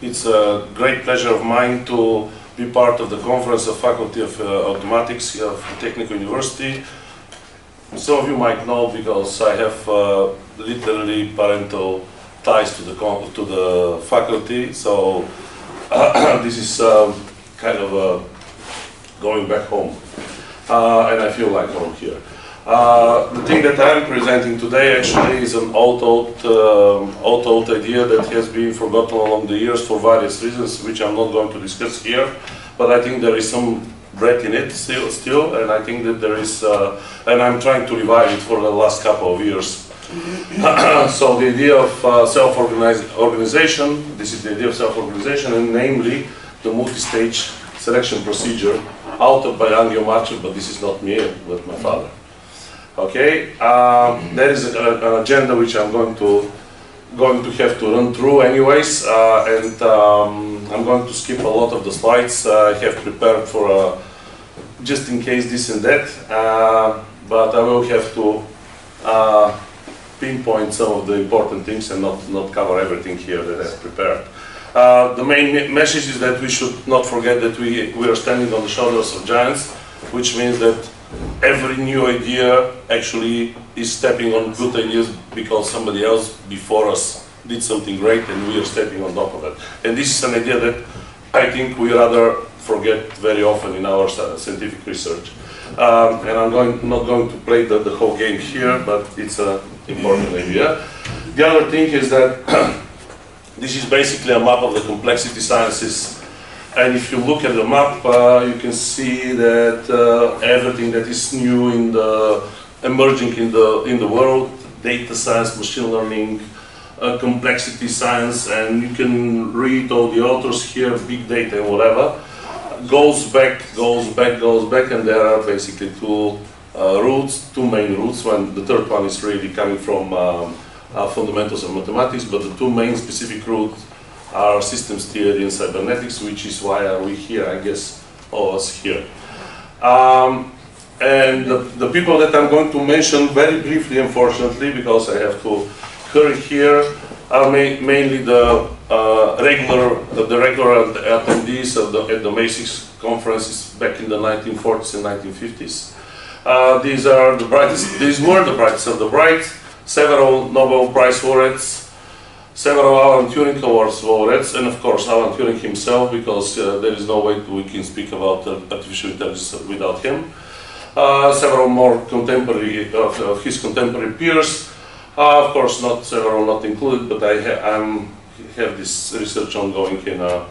it's a great pleasure of mine to be part of the conference of Faculty of Automatics of Technical University. Some of you might know because I have literally parental ties to the faculty, so this is kind of going back home, and I feel like home here. The thing that I'm presenting today actually is an old idea that has been forgotten along the years for various reasons, which I'm not going to discuss here, but I think there is some breath in it still, and I think that there is, and I'm trying to revive it for the last couple of years. So the idea of self-organization, this is the idea of self-organization, and namely the multi-stage selection procedure authored by Marchev, but this is not me, but my father. Okay, there is an agenda which I'm going to have to run through anyways, and I'm going to skip a lot of the slides I have prepared for just in case this and that, but I will have to pinpoint some of the important things and not cover everything here that I've prepared. The main message is that we should not forget that we are standing on the shoulders of giants, which means that every new idea actually is stepping on good ideas because somebody else before us did something great and we are stepping on top of it. And this is an idea that I think we rather forget very often in our scientific research. And I'm not going to play the whole game here, but it's an important idea. The other thing is that this is basically a map of the complexity sciences. And if you look at the map, you can see that everything that is new in the emerging in the world, data science, machine learning, complexity science, and you can read all the authors here, big data and whatever, goes back, and there are basically two main roots. The third one is really coming from fundamentals of mathematics, but the two main specific roots are systems theory and cybernetics, which is why are we here, I guess, all of us here. And the people that I'm going to mention very briefly, unfortunately, because I have to hurry here, are mainly the regular attendees at the MASICS conferences back in the 1940s and 1950s. These were the brightest of the bright, several Nobel Prize laureates, several Alan Turing Awards laureates, and of course Alan Turing himself, because there is no way we can speak about artificial intelligence without him. Several more contemporary of his contemporary peers. Of course, not several, not included, but I have this research ongoing in a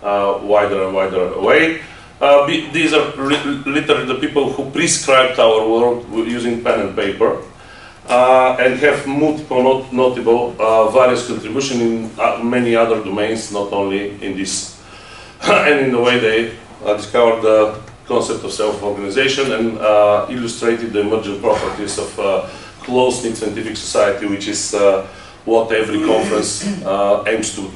wider and wider way. These are literally the people who prescribed our world using pen and paper. And have multiple notable various contributions in many other domains, not only in this, and in the way they discovered the concept of self-organization and illustrated the emergent properties of close-knit scientific society, which is what every conference aims to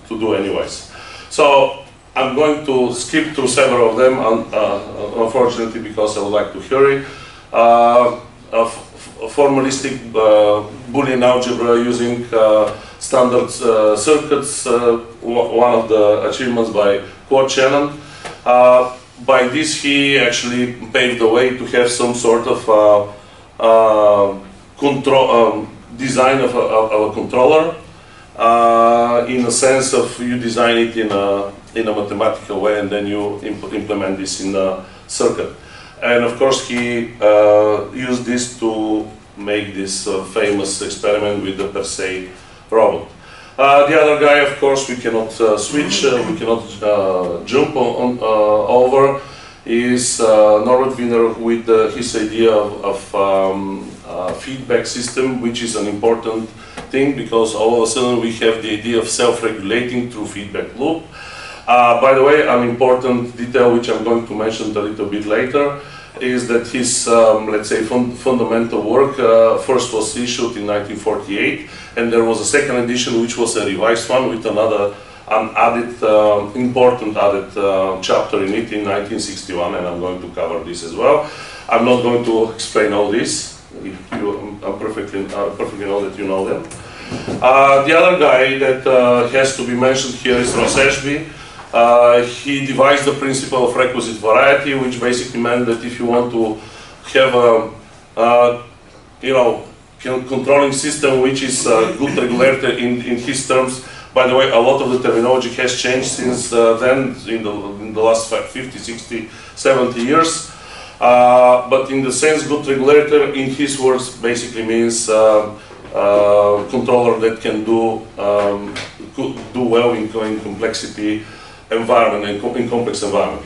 do anyways. So I'm going to skip through several of them, unfortunately, because I would like to hurry. Formalistic Boolean algebra using standard circuits, one of the achievements by Claude Shannon. By this he actually paved the way to have some sort of design of a controller, in a sense of you design it in a mathematical way and then you implement this in a circuit. And of course he used this to make this famous experiment with the per se robot. The other guy, of course, we cannot switch, we cannot jump over, is Norbert Wiener with his idea of feedback system, which is an important thing because all of a sudden we have the idea of self-regulating through feedback loop. By the way, an important detail which I'm going to mention a little bit later is that his, let's say, fundamental work first was issued in 1948, and there was a second edition which was a revised one with another important added chapter in it in 1961, and I'm going to cover this as well. I'm not going to explain all this. I perfectly know that you know them. The other guy that has to be mentioned here is Rosseshby. He devised the principle of requisite variety, which basically meant that if you want to have a, controlling system which is a good regulator in his terms. By the way, a lot of the terminology has changed since then, in the last 50, 60, 70 years. But in the sense, good regulator, in his words, basically means controller that can do well in complexity environment, in complex environment.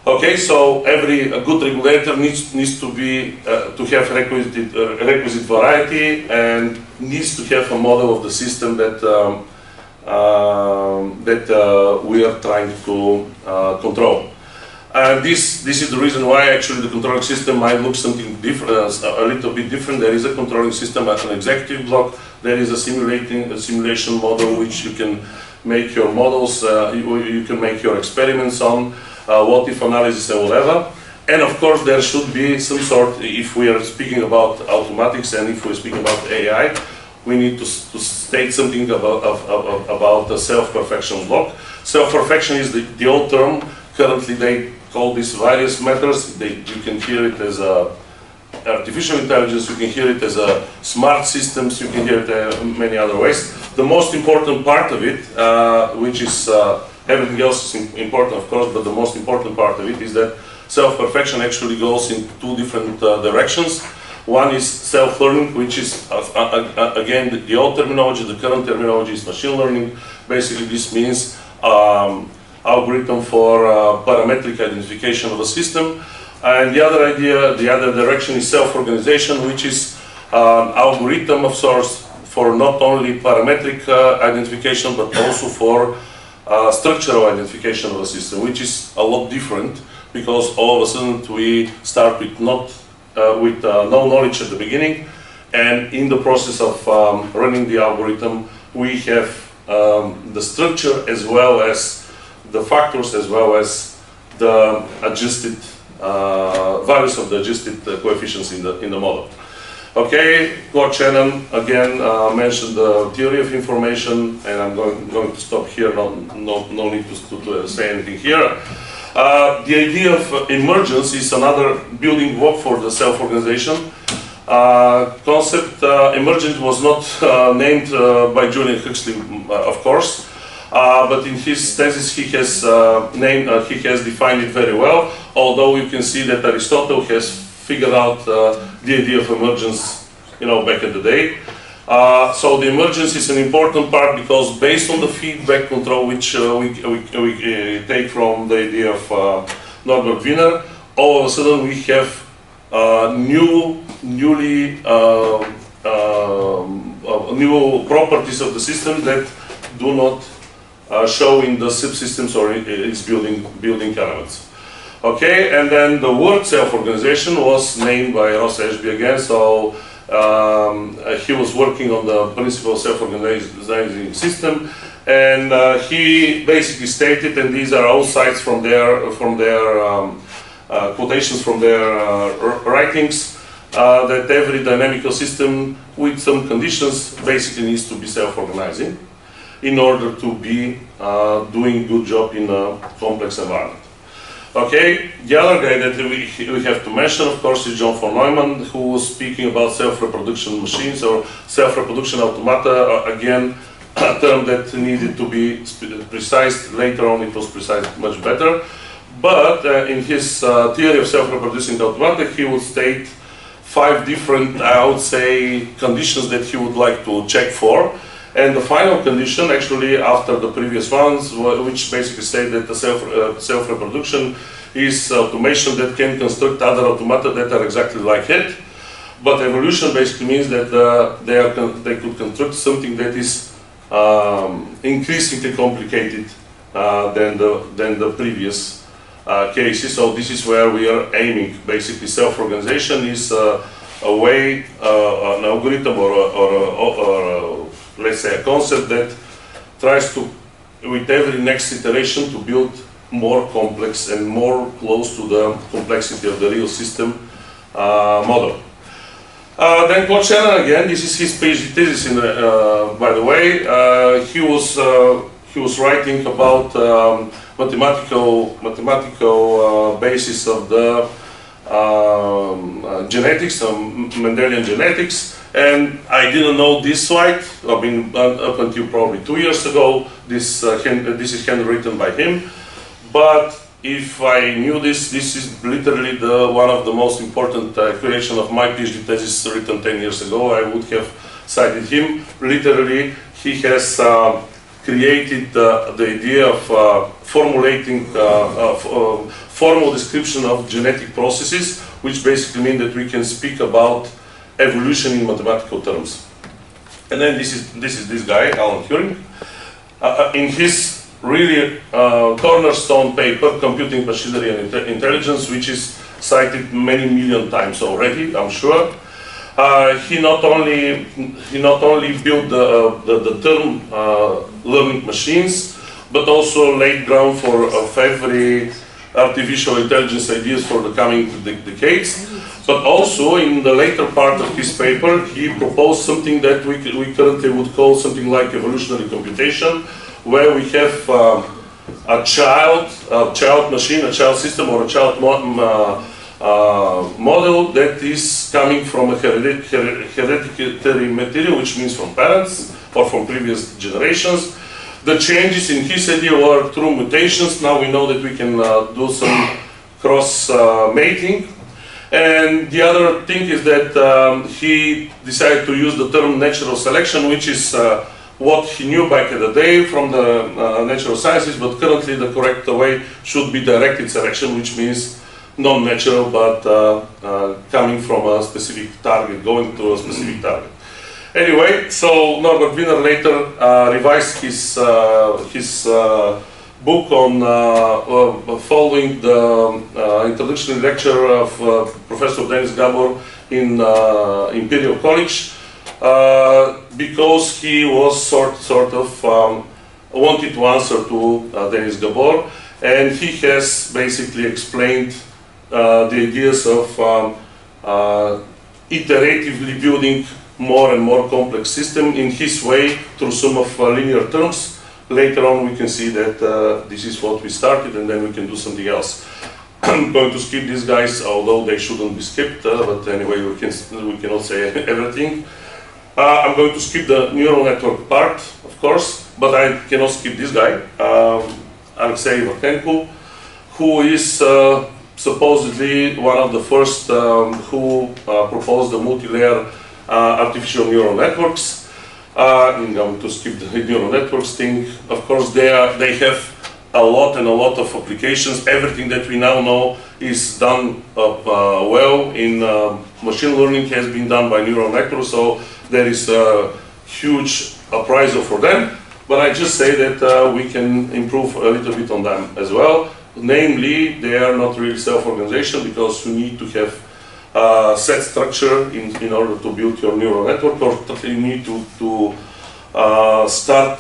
Okay, so every good regulator needs to be to have requisite variety and needs to have a model of the system that we are trying to control. And this is the reason why actually the controlling system might look something different, a little bit different. There is a controlling system at an executive block. There is a simulation model which you can make your models, you can make your experiments on, what if analysis and whatever. And of course there should be some sort, if we are speaking about automatics and if we're speaking about AI, we need to state something about the self-perfection block. Self-perfection is the old term. Currently they call this various methods. You can hear it as artificial intelligence, you can hear it as smart systems, you can hear it many other ways. The most important part of it, which is everything else is important of course, but the most important part of it is that self-perfection actually goes in two different directions. One is self-learning, which is again the old terminology. The current terminology is machine learning. Basically this means algorithm for parametric identification of a system. And the other idea, the other direction is self-organization, which is algorithm of sorts for not only parametric identification, but also for structural identification of a system, which is a lot different because all of a sudden we start with no knowledge at the beginning, and in the process of running the algorithm, we have the structure as well as the factors as well as the adjusted values of the adjusted coefficients in the model. Okay, Claude Shannon again mentioned the theory of information, and I'm going to stop here. No need to say anything here. The idea of emergence is another building block for the self-organization concept. Emergent was not named by Julian Huxley, of course. But in his thesis he has defined it very well, although you can see that Aristotle has figured out the idea of emergence, back in the day. So the emergence is an important part because based on the feedback control which we take from the idea of Norbert Wiener, all of a sudden we have new properties of the system that do not show in the subsystems or its building elements. Okay, and then the word self-organization was named by Ross Ashby again, so he was working on the principle of self-organizing system, and he basically stated, and these are all cites from their quotations from their writings, that every dynamical system with some conditions basically needs to be self-organizing in order to be doing good job in a complex environment. Okay, the other guy that we have to mention, of course, is John von Neumann, who was speaking about self-reproduction machines or self-reproduction automata. Again, a term that needed to be precise. Later on, it was precise much better. But in his theory of self-reproducing automata, he would state 5 different, I would say, conditions that he would like to check for. And the final condition, actually, after the previous ones, which basically say that the self-reproduction is automation that can construct other automata that are exactly like it. But evolution basically means that they could construct something that is increasingly complicated than the previous cases. So this is where we are aiming. Basically, self-organization is a way, an algorithm or let's say a concept that tries to, with every next iteration, to build more complex and more close to the complexity of the real system model. Then Claude Shannon again. This is his PhD thesis. By the way, he was writing about mathematical basis of the genetics, Mendelian genetics, and I didn't know this slide. I mean, up until probably 2 years ago, this is handwritten by him. But if I knew this is literally one of the most important creation of my PhD thesis written 10 years ago. I would have cited him. Literally, he has created the idea of formulating formal description of genetic processes, which basically mean that we can speak about evolution in mathematical terms. And then this is this guy, Alan Turing, in his really cornerstone paper, Computing Machinery and Intelligence, which is cited many million times already, I'm sure. He not only built the term learning machines, but also laid ground for every artificial intelligence ideas for the coming decades. But also in the later part of his paper, he proposed something that we currently would call something like evolutionary computation, where we have a child machine, a child system, or a child model that is coming from a hereditary material, which means from parents or from previous generations. The changes in his idea were through mutations. Now we know that we can do some cross mating. And the other thing is that he decided to use the term natural selection, which is what he knew back in the day from the natural sciences, but currently the correct way should be directed selection, which means non-natural, but coming from a specific target, going to a specific target. Anyway, so Norbert Wiener later revised his book on following the introductory lecture of Professor Denis Gabor in Imperial College, because he was sort of wanted to answer to Denis Gabor, and he has basically explained the ideas of iteratively building more and more complex system in his way through some of linear terms. Later on we can see that this is what we started, and then we can do something else. I'm going to skip these guys, although they shouldn't be skipped, but anyway we cannot say everything. I'm going to skip the neural network part, of course, but I cannot skip this guy, Alexei Vatenko, who is supposedly one of the first who proposed the multi-layer artificial neural networks. I'm going to skip the neural networks thing. Of course, they have a lot of applications. Everything that we now know is done well in machine learning has been done by neural networks, so there is a huge appraisal for them. But I just say that we can improve a little bit on them as well. Namely, they are not really self-organization, because you need to have set structure in order to build your neural network, or you need to start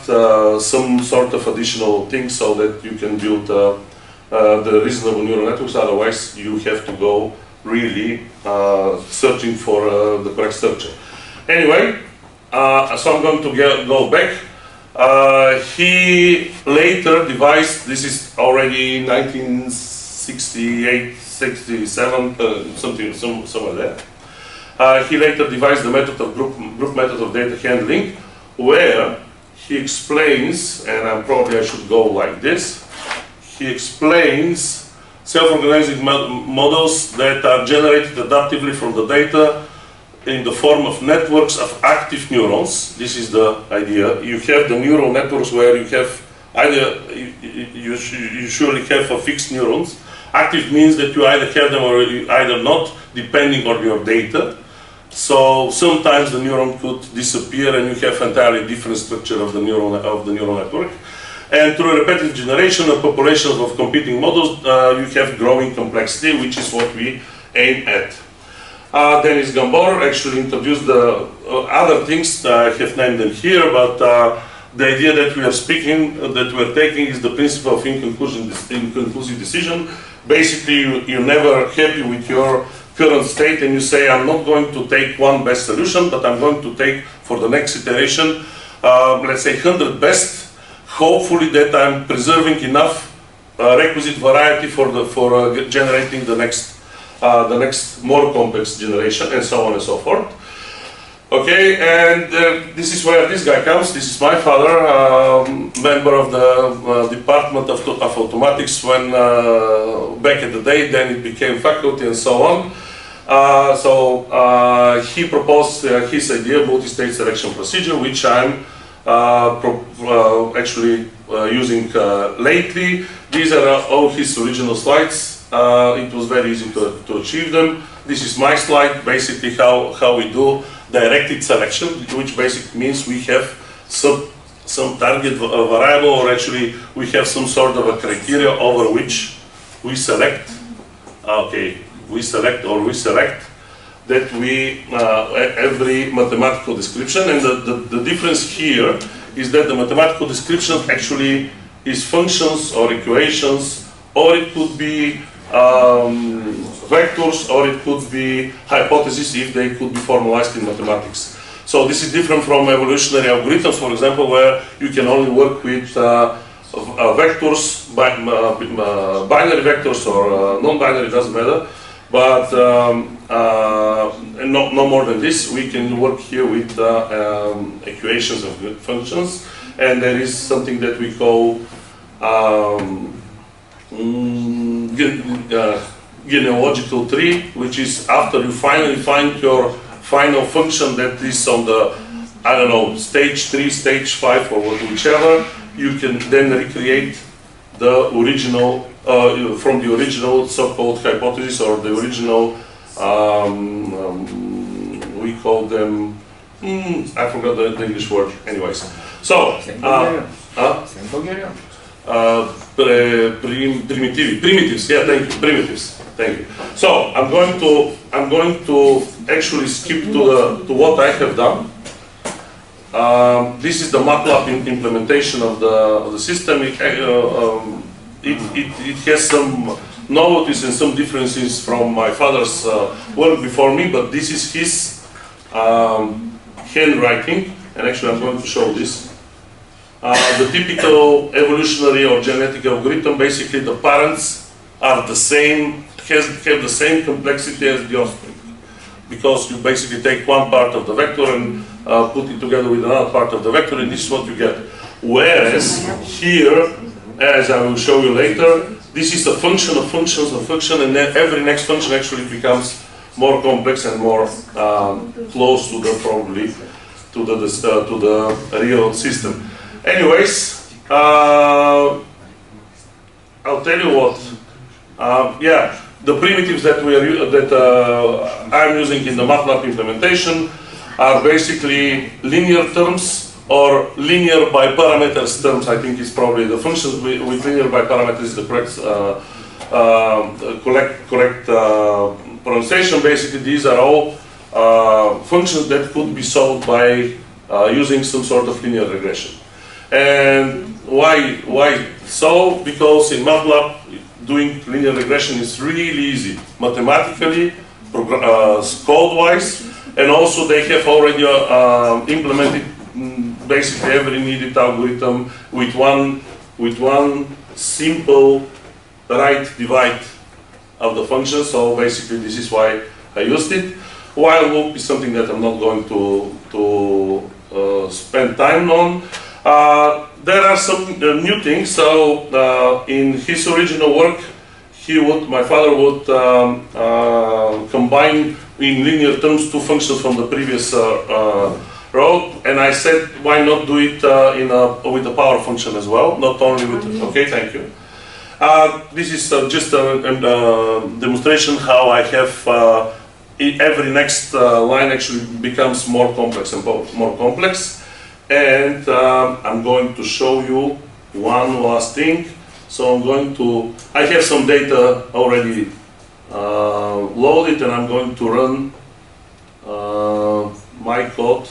some sort of additional things so that you can build the reasonable neural networks. Otherwise, you have to go really searching for the correct structure. Anyway, so I'm going to go back. He later devised, this is already 1968, 67, somewhere there. He later devised the method of group method of data handling, where he explains, and I should go like this. He explains self-organizing models that are generated adaptively from the data in the form of networks of active neurons. This is the idea. You have the neural networks where you have either, you usually have a fixed neurons. Active means that you either have them or you either not, depending on your data. So sometimes the neuron could disappear and you have entirely different structure of the neural network. And through repetitive generation of populations of competing models, you have growing complexity, which is what we aim at. Denis Gabor actually introduced the other things. I have named them here, but the idea that we are taking is the principle of inconclusive decision. Basically, you're never happy with your current state, and you say, I'm not going to take one best solution, but I'm going to take for the next iteration, let's say 100 best, hopefully that I'm preserving enough requisite variety for generating the next more complex generation, and so on and so forth. Okay, and this is where this guy comes. This is my father, member of the Department of Automatics when back in the day, then it became faculty and so on. He proposed his idea, multi-state selection procedure, which I'm actually using lately. These are all his original slides. It was very easy to achieve them. This is my slide, basically how we do directed selection, which basically means we have some target variable, or actually we have some sort of a criteria over which we select. Okay, we select that we every mathematical description, and the difference here is that the mathematical description actually is functions or equations, or it could be vectors, or it could be hypotheses if they could be formalized in mathematics. So this is different from evolutionary algorithms, for example, where you can only work with vectors, binary vectors or non-binary, doesn't matter, but no more than this. We can work here with equations of functions, and there is something that we call genealogical tree, which is after you finally find your final function that is on the, I don't know, stage 3, stage 5, or whichever, you can then recreate the original, from the original so-called hypothesis, or the original, we call them, I forgot the English word, anyways. So, primitives, yeah, thank you, primitives. Thank you. So I'm going to actually skip to what I have done. This is the MATLAB implementation of the system. It has some novelties and some differences from my father's work before me, but this is his handwriting, and actually I'm going to show this. The typical evolutionary or genetic algorithm, basically the parents are the same, have the same complexity as the offspring, because you basically take one part of the vector and put it together with another part of the vector, and this is what you get. Whereas here, as I will show you later, this is a function of functions of function, and then every next function actually becomes more complex and more close to the probably to the real system. Anyways, I'll tell you what. Yeah, the primitives that I'm using in the MATLAB implementation are basically linear terms or linear biparameters terms. I think is probably the functions with linear biparameters is the correct pronunciation. Basically, these are all functions that could be solved by using some sort of linear regression. And why so? Because in MATLAB, doing linear regression is really easy, mathematically, code-wise, and also they have already implemented basically every needed algorithm with one simple right divide of the function. So basically, this is why I used it. While loop is something that I'm not going to spend time on. There are some new things. So in his original work, my father would combine in linear terms two functions from the previous row, and I said, why not do it with a power function as well, not only with. Okay, thank you. This is just a demonstration how I have every next line actually becomes more complex and more complex. And I'm going to show you one last thing. So I have some data already loaded, and I'm going to run my code.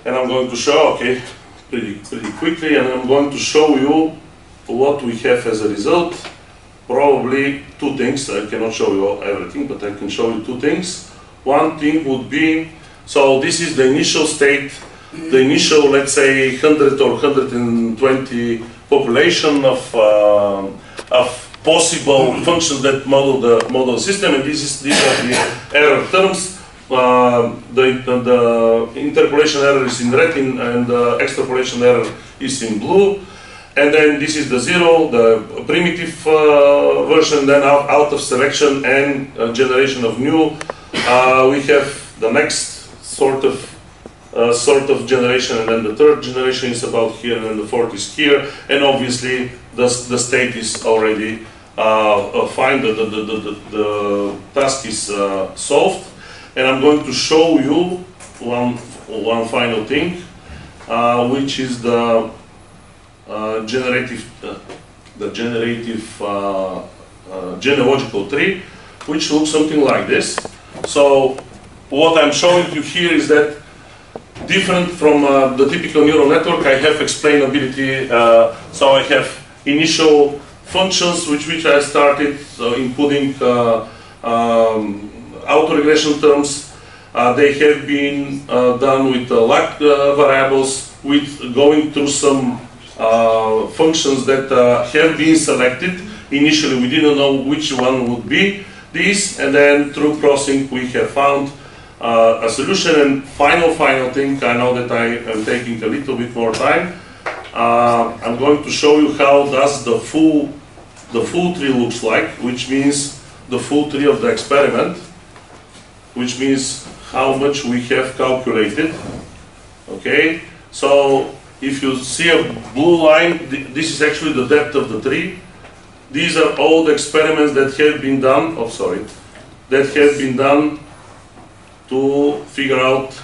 And I'm going to show, okay, pretty quickly, and I'm going to show you what we have as a result. probably two things. I cannot show you everything, but I can show you two things. One thing would be, so this is the initial state, the initial, let's say, 100 or 120 population of possible functions that model the system, and these are the error terms. The interpolation error is in red, and the extrapolation error is in blue. And then this is the zero, the primitive version. Then out of selection and generation of new, we have the next sort of generation, and then the third generation is about here, and then the fourth is here. And obviously, the state is already fine. The task is solved. And I'm going to show you one final thing, which is the generative genealogical tree, which looks something like this. So what I'm showing you here is that different from the typical neural network, I have explainability. So I have initial functions which I started inputting autoregression terms. They have been done with lag variables, with going through some functions that have been selected. Initially, we didn't know which one would be this, and then through crossing, we have found a solution. And final thing, I know that I am taking a little bit more time. I'm going to show you how does the full tree looks like, which means the full tree of the experiment, which means how much we have calculated. Okay, so if you see a blue line, this is actually the depth of the tree. These are all the experiments that have been done. That have been done to figure out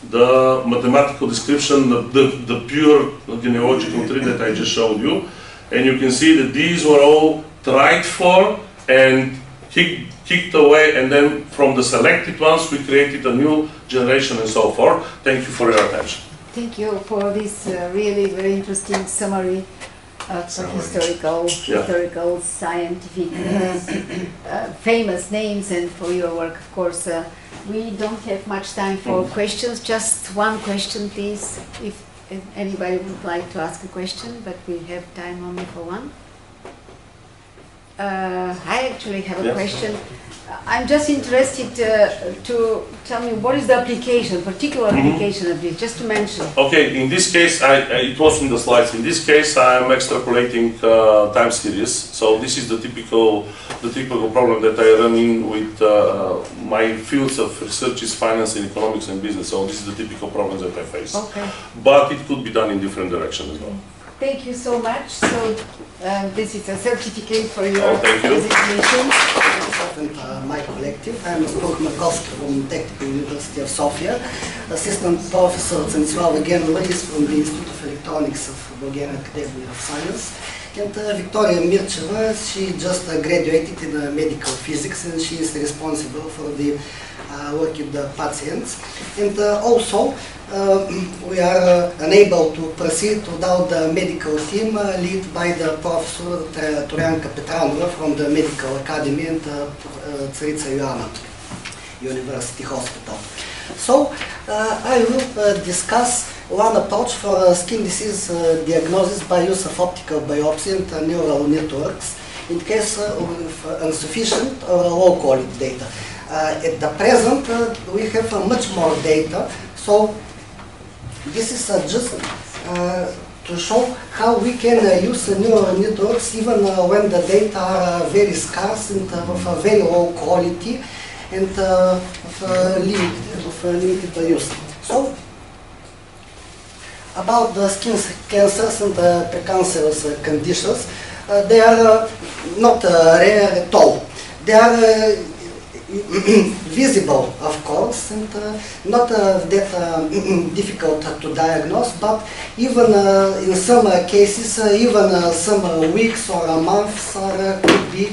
the mathematical description, the pure genealogical tree that I just showed you. And you can see that these were all tried for and kicked away, and then from the selected ones we created a new generation and so forth. Thank you for your attention. Thank you for this really very interesting summary of historical, scientific, famous names, and for your work, of course. We don't have much time for questions. Just one question, please, if anybody would like to ask a question, but we have time only for one. I actually have a question. I'm just interested to tell me what is the application, particular application of this, just to mention. Okay, in this case, it was in the slides. In this case, I'm extrapolating time series. So this is the typical problem that I run in with my fields of research is finance and economics and business. So this is the typical problems that I face. Okay. But it could be done in different directions as well. Thank you so much. So this is a certificate for your presentation. My collective. I'm Asparuh Markovski from Technical University of Sofia. Assistant Professor Tsanislava Genova is from the Institute of Electronics of Bulgarian Academy of Science. And Victoria Mircheva, she just graduated in medical physics, and she is responsible for the work with the patients. And also, we are unable to proceed without the medical team led by the Professor Turianka Petranova from the Medical Academy and Tsarica Ioana University Hospital. So I will discuss one approach for skin disease diagnosis by use of optical biopsy and neural networks in case of insufficient or low quality data. At the present, we have much more data, so this is just to show how we can use neural networks even when the data are very scarce and of a very low quality and of limited use. So, about the skin cancers and the precancerous conditions, they are not rare at all. They are visible, of course, and not that difficult to diagnose, but even in some cases, even some weeks or months could be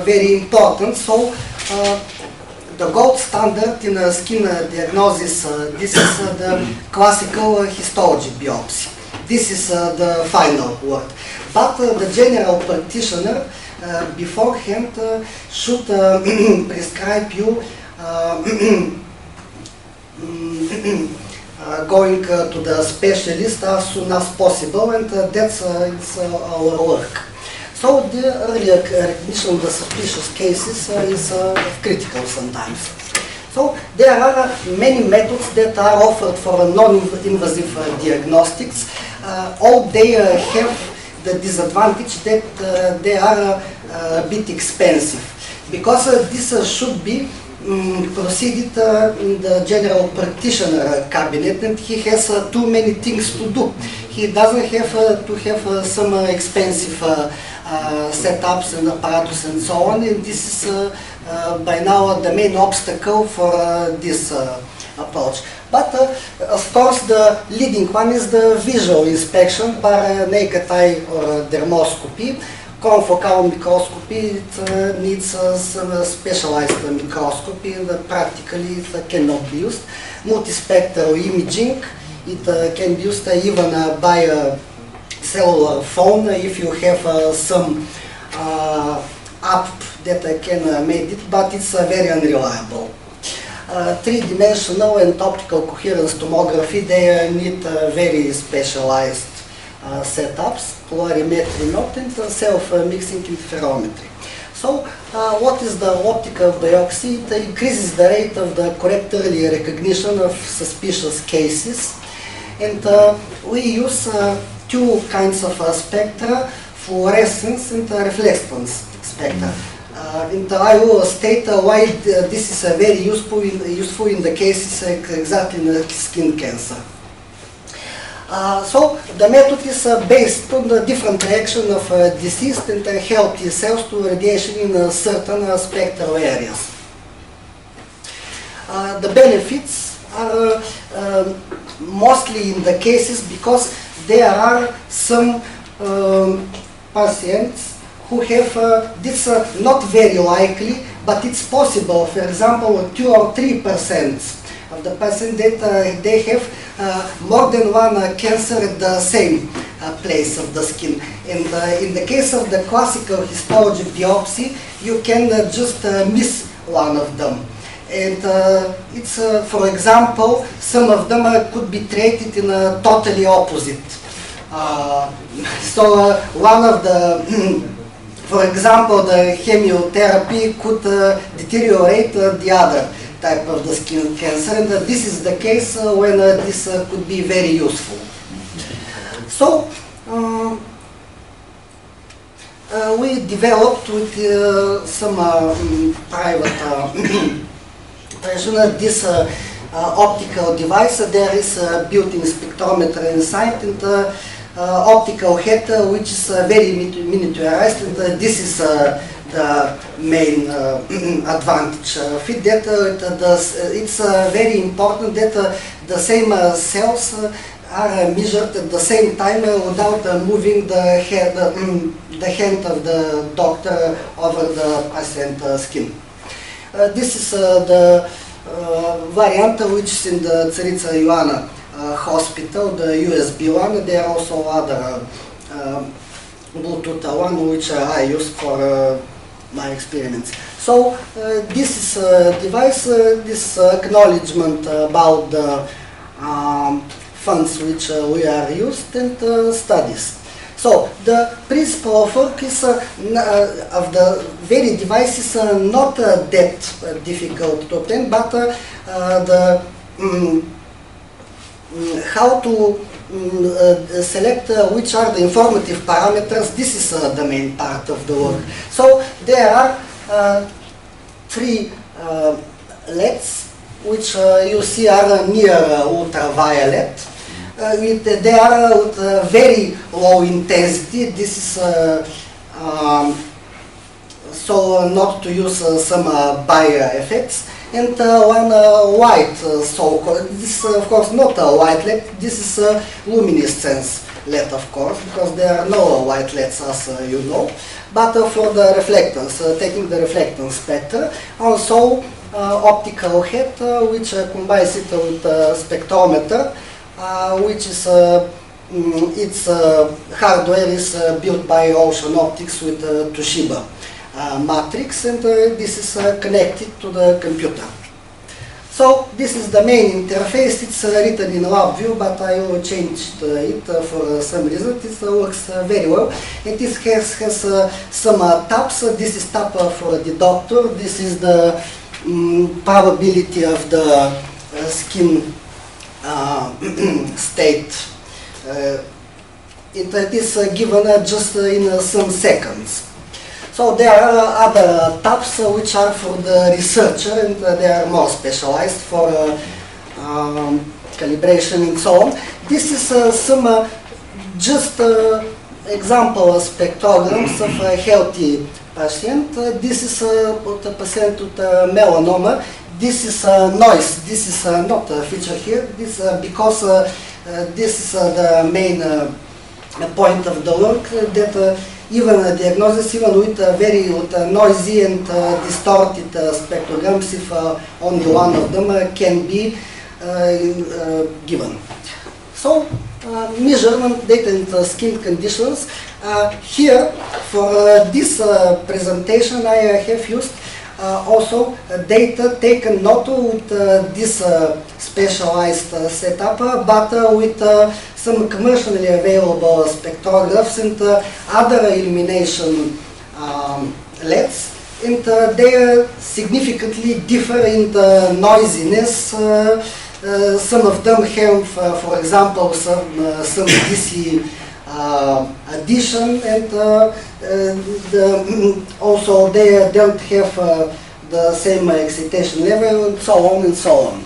very important. So the gold standard in skin diagnosis, this is the classical histology biopsy. this is the final word. But the general practitioner beforehand should prescribe you going to the specialist as soon as possible, and that's it's our work. So the early recognition of the suspicious cases is critical sometimes. So there are many methods that are offered for non-invasive diagnostics. All they have the disadvantage that they are a bit expensive, because this should be proceeded in the general practitioner cabinet, and he has too many things to do. He doesn't have to have some expensive setups and apparatus and so on, and this is by now the main obstacle for this approach. But of course the leading one is the visual inspection by naked eye or dermoscopy. Confocal microscopy, it needs some specialized microscopy, and practically it cannot be used. Multispectral imaging, it can be used even by a cellular phone if you have some app that can make it, but it's very unreliable. Three-dimensional and optical coherence tomography, they need very specialized setups, colorimetry not, and self-mixing interferometry. So what is the optical biopsy? It increases the rate of the correct early recognition of suspicious cases, and we use two kinds of spectra, fluorescence and reflectance spectra. And I will state why this is very useful in the cases exactly in skin cancer. So the method is based on the different reaction of deceased and healthy cells to radiation in certain spectral areas. The benefits are mostly in the cases because there are some patients who have this not very likely, but it's possible. For example, 2 or 3% of the patients that they have more than one cancer at the same place of the skin. And in the case of the classical histology biopsy, you can just miss one of them. And it's, for example, some of them could be treated in a totally opposite. So one of the, for example, the chemotherapy could deteriorate the other type of the skin cancer, and this is the case when this could be very useful. So we developed with some private person this optical device. There is a built-in spectrometer inside, and optical head which is very miniaturized, and this is the main advantage of it, that it's very important that the same cells are measured at the same time without moving the hand of the doctor over the patient skin. This is the variant which is in the Tsarica Ioana hospital, the USB one. There are also other Bluetooth one which I use for my experiments. So this is a device, this acknowledgement about the funds which we are used, and studies. So the principle of work is of the very device is not that difficult to obtain, but how to select which are the informative parameters, this is the main part of the work. So there are three LEDs which you see are near ultraviolet. They are with very low intensity. This is so not to use some bio effects. And one white so-called, this is of course not a white LED, this is a luminescence LED, of course, because there are no white LEDs, as you know. But for the reflectance, taking the reflectance spectra, also optical head, which combines it with spectrometer, which is its hardware is built by Ocean Optics with Toshiba matrix, and this is connected to the computer. So this is the main interface. It's written in LabVIEW, but I will change it for some reason. It works very well. And it has some tabs. This is tab for the doctor. This is the probability of the skin state. It is given just in some seconds. So there are other tabs which are for the researcher, and they are more specialized for calibration and so on. This is some just example spectrograms of a healthy patient. This is a patient with melanoma. This is noise. This is not a feature here. This because this is the main point of the work, that even a diagnosis, even with very noisy and distorted spectrograms, if only one of them can be given. So, measurement data and skin conditions. Here, for this presentation, I have used also data taken not with this specialized setup, but with some commercially available spectrographs and other illumination LEDs, and they significantly differ in the noisiness. Some of them have, for example, some DC addition, and also they don't have the same excitation level, and so on and so on.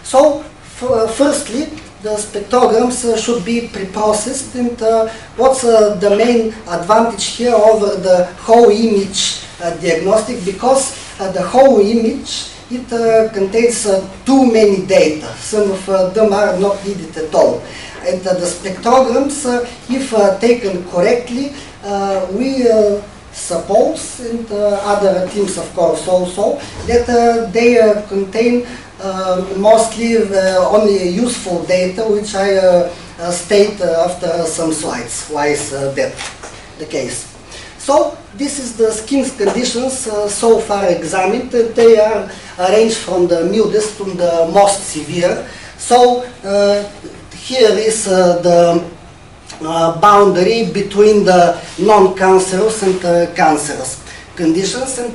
So, firstly, the spectrograms should be pre-processed, and what's the main advantage here over the whole image diagnostic, because the whole image, it contains too many data. Some of them are not needed at all. And the spectrograms, if taken correctly, we suppose, and other teams of course also, that they contain mostly only useful data, which I state after some slides. Why is that the case? So this is the skin conditions so far examined. They are ranged from the mildest to the most severe. So here is the boundary between the non-cancerous and cancerous conditions, and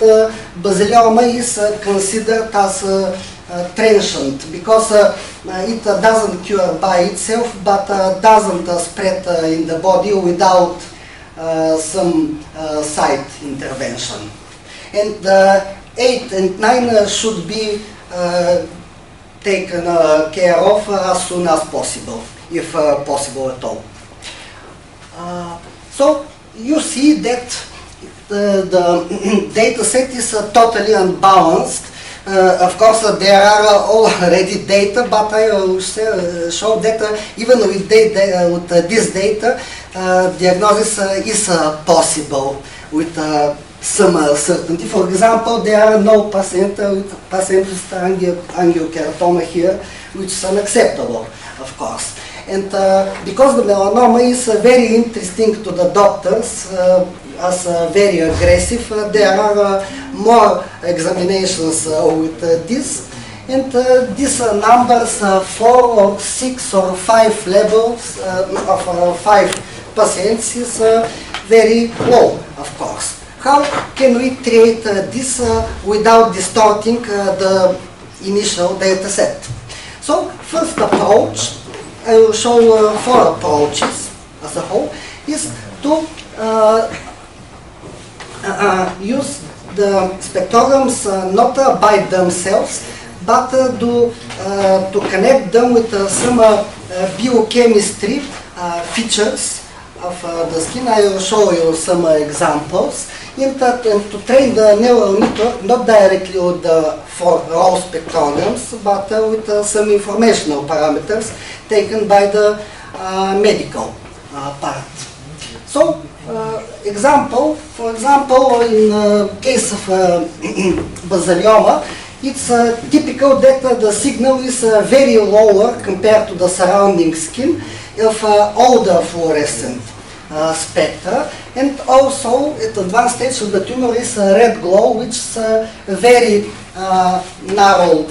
Bozhidar is considered as transient because it doesn't cure by itself, but doesn't spread in the body without some side intervention. And 8 and 9 should be taken care of as soon as possible, if possible at all. So you see that the data set is totally unbalanced. Of course, there are already data, but I will show that even with this data, diagnosis is possible with some certainty. For example, there are no patients with angiokeratoma here, which is unacceptable, of course. And because the melanoma is very interesting to the doctors, as very aggressive, there are more examinations with this. And these numbers, 4 or 6 or 5 levels of 5 patients is very low, of course. How can we treat this without distorting the initial data set? So, first approach, I will show 4 approaches as a whole, is to use the spectrograms not by themselves, but to connect them with some biochemistry features of the skin. I will show you some examples. And to train the neural network not directly with the 4 raw spectrograms, but with some informational parameters taken by the medical part. So, for example, in case of Bozhidar, it's typical that the signal is very lower compared to the surrounding skin, of older fluorescent spectra, and also at advanced stage of the tumor is a red glow, which is a very narrow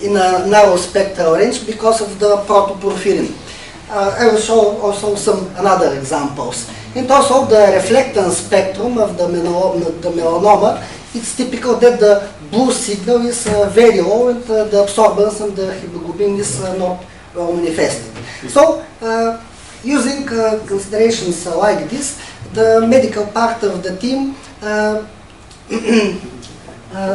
in a narrow spectral range because of the protoporphyrin. I will show also some another examples. And also the reflectance spectrum of the melanoma, it's typical that the blue signal is very low and the absorbance of the hemoglobin is not well manifested. So, using considerations like this, the medical part of the team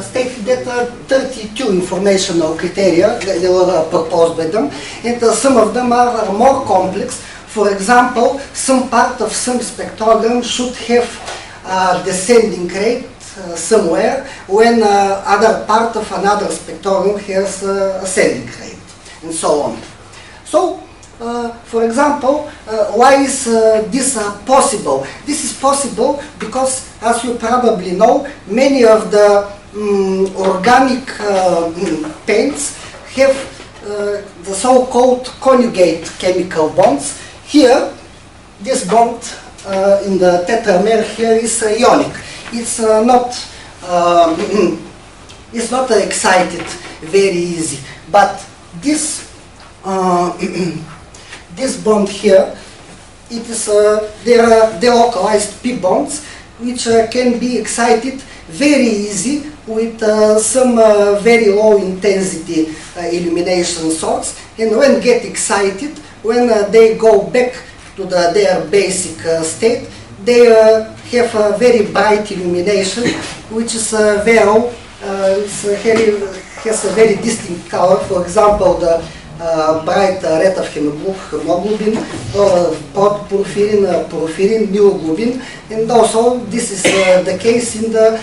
stated that 32 informational criteria were proposed by them, and some of them are more complex. For example, some part of some spectrogram should have descending rate somewhere, when other part of another spectrogram has ascending rate, and so on. So, for example, why is this possible? This is possible because, as you probably know, many of the organic paints have the so-called conjugate chemical bonds. Here, this bond in the tetramer here is ionic. It's not excited very easy, but this this bond here, it is there are delocalized p bonds which can be excited very easy with some very low intensity illumination source, and when get excited, when they go back to their basic state, they have a very bright illumination, which is has a very distinct color. For example, the bright red of hemoglobin, protoporphyrin, porphyrin, myoglobin, and also this is the case in the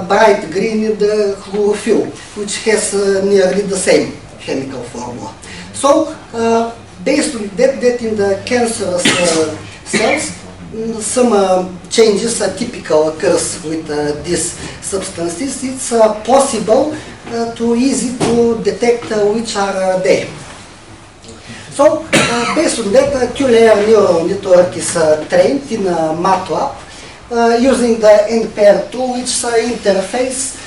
bright green in the chlorophyll, which has nearly the same chemical formula. So, based on that in the cancerous cells, some changes typical occurs with these substances. It's possible easy to detect which are they. So, based on that, two-layer neural network is trained in MATLAB using the NPR tool, which interface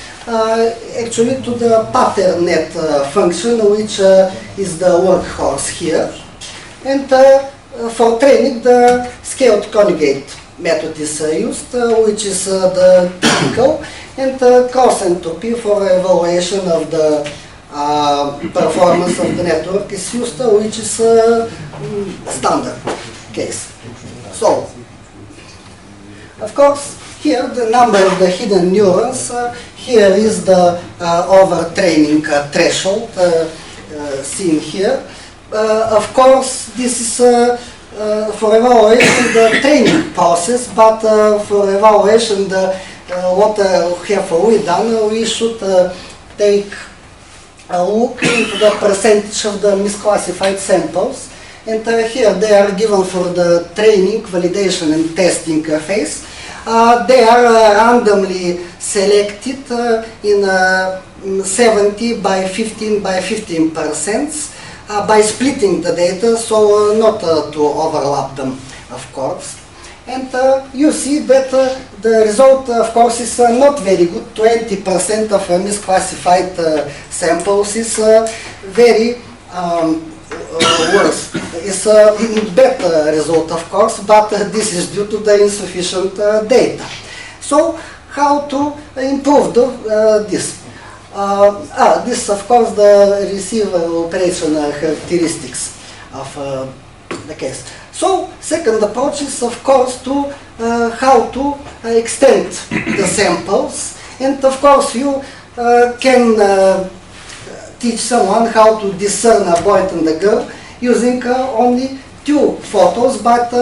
actually to the pattern net function, which is the workhorse here. And for training, the scaled conjugate method is used, which is the typical, and cross entropy for evaluation of the performance of the network is used, which is standard case. So, of course, here the number of the hidden neurons, here is the overtraining threshold seen here. Of course, this is for evaluation the training process, but for evaluation what have we done, we should take a look into the percentage of the misclassified samples, and here they are given for the training, validation and testing phase. They are randomly selected in 70 by 15 by 15%. By splitting the data, so not to overlap them, of course. And you see that the result, of course, is not very good. 20% of misclassified samples is very worse. It's a better result, of course, but this is due to the insufficient data. So, how to improve this? This, of course, the receiver operation characteristics of the case. So, second approach is, of course, to how to extend the samples, and of course, you can teach someone how to discern a boy and a girl using only two photos, but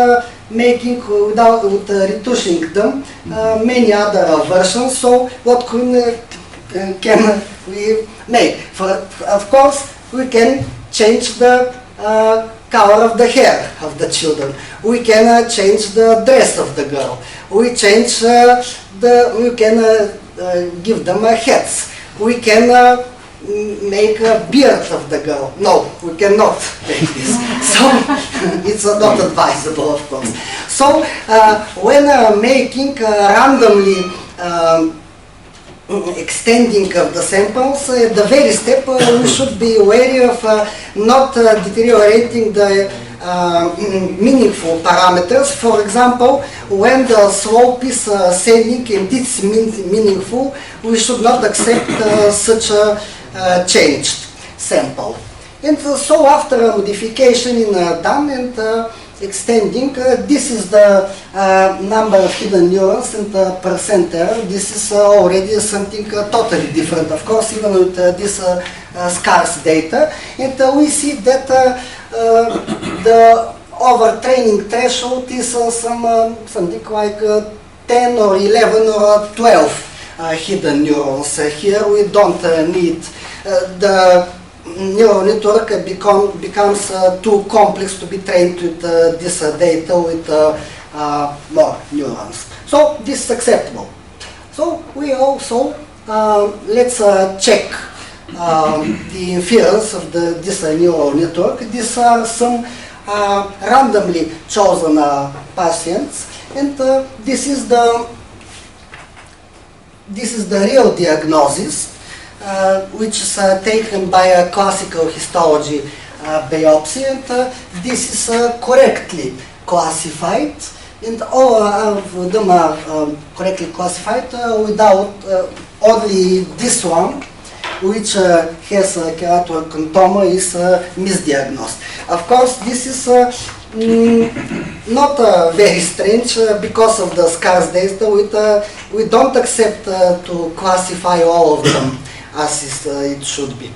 making without retouching them many other versions. So, what can we make? Of course, we can change the color of the hair of the children. We can change the dress of the girl. We change we can give them hats. We can make a beard of the girl. No, we cannot make this. So it's not advisable, of course. So when making randomly extending of the samples, the very step we should be wary of not deteriorating the meaningful parameters. For example, when the slope is ascending and it's meaningful, we should not accept such a changed sample. And so after modification in done and extending, this is the number of hidden neurons and the percent error. This is already something totally different, of course, even with this scarce data. And we see that the overtraining threshold is something like 10 or 11 or 12 hidden neurons. Here we don't need the neural network becomes too complex to be trained with this data with more neurons. So this is acceptable. So we also let's check the inference of this neural network. These are some randomly chosen patients, and this is the real diagnosis, which is taken by a classical histology biopsy, and this is correctly classified, and all of them are correctly classified without only this one, which has keratocontoma, is misdiagnosed. Of course, this is not very strange because of the scarce data. We don't accept to classify all of them as it should be.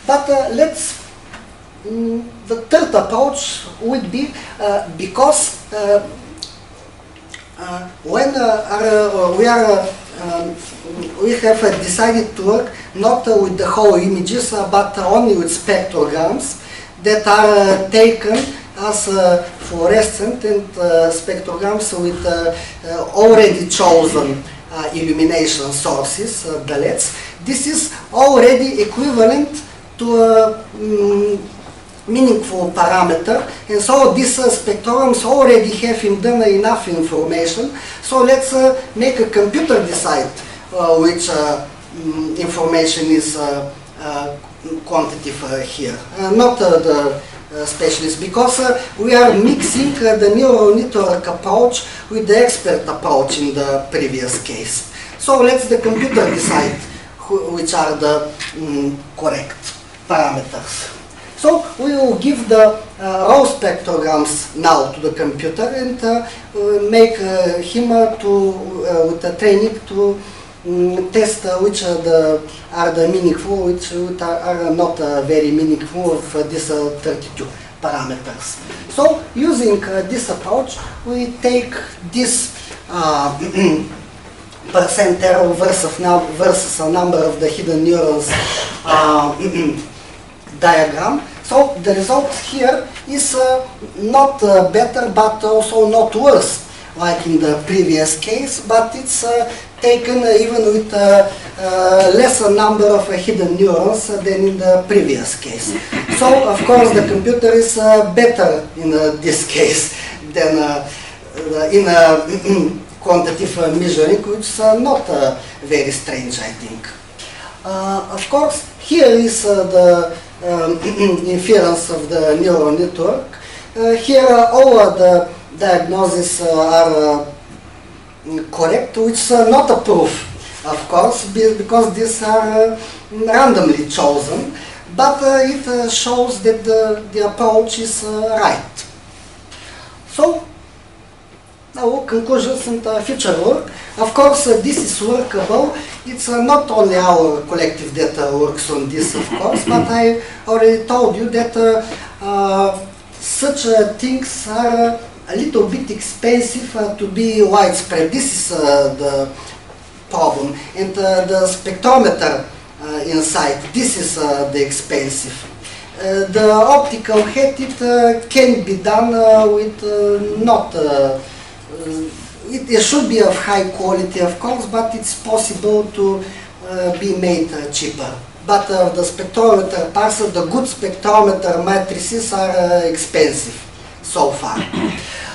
But let's, the third approach would be because when we have decided to work not with the whole images, but only with spectrograms that are taken as fluorescent and spectrograms with already chosen illumination sources, the LEDs. This is already equivalent to a meaningful parameter, and so these spectrograms already have in them enough information. So let's make a computer decide which information is quantitative here, not the specialist, because we are mixing the neural network approach with the expert approach in the previous case. So let's the computer decide which are the correct parameters. So we will give the raw spectrograms now to the computer and make him with the training to test which are the meaningful, which are not very meaningful of these 32 parameters. So using this approach, we take this percent error versus a number of the hidden neurons diagram. So the result here is not better, but also not worse, like in the previous case, but it's taken even with a lesser number of hidden neurons than in the previous case. So, of course, the computer is better in this case than in quantitative measuring, which is not very strange, I think. Of course, here is the inference of the neural network. Here all of the diagnoses are correct, which is not a proof, of course, because these are randomly chosen, but it shows that the approach is right. So, now conclusions and future work. Of course, this is workable. It's not only our collective that works on this, of course, but I already told you that such things are a little bit expensive to be widespread. This is the problem. And the spectrometer inside, this is the expensive. The optical head, it can be done with not it should be of high quality, of course, but it's possible to be made cheaper. but the spectrometer parser, the good spectrometer matrices are expensive so far.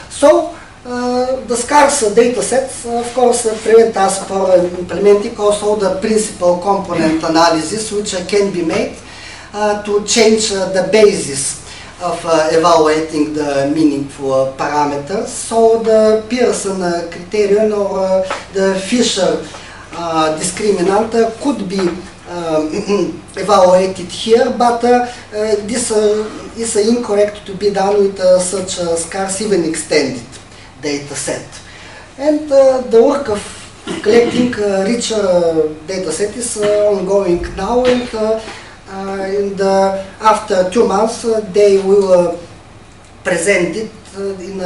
So the scarce data sets, of course, prevent us from implementing also the principal component analysis, which can be made to change the basis of evaluating the meaningful parameters. So the Pearson criterion or the Fisher discriminant could be evaluated here, but this is incorrect to be done with such a scarce, even extended data set. And the work of collecting richer data set is ongoing now, and after 2 months they will present it in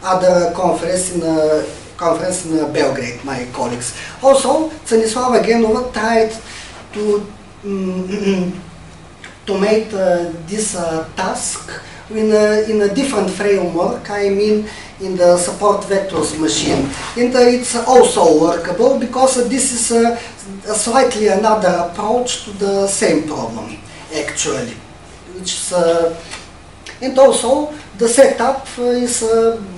other conference in Belgrade, my colleagues. Also, Tsanislava Genova tried to make this task in a different framework, I mean in the support vectors machine. And it's also workable because this is a slightly another approach to the same problem, actually. Which is, and also the setup is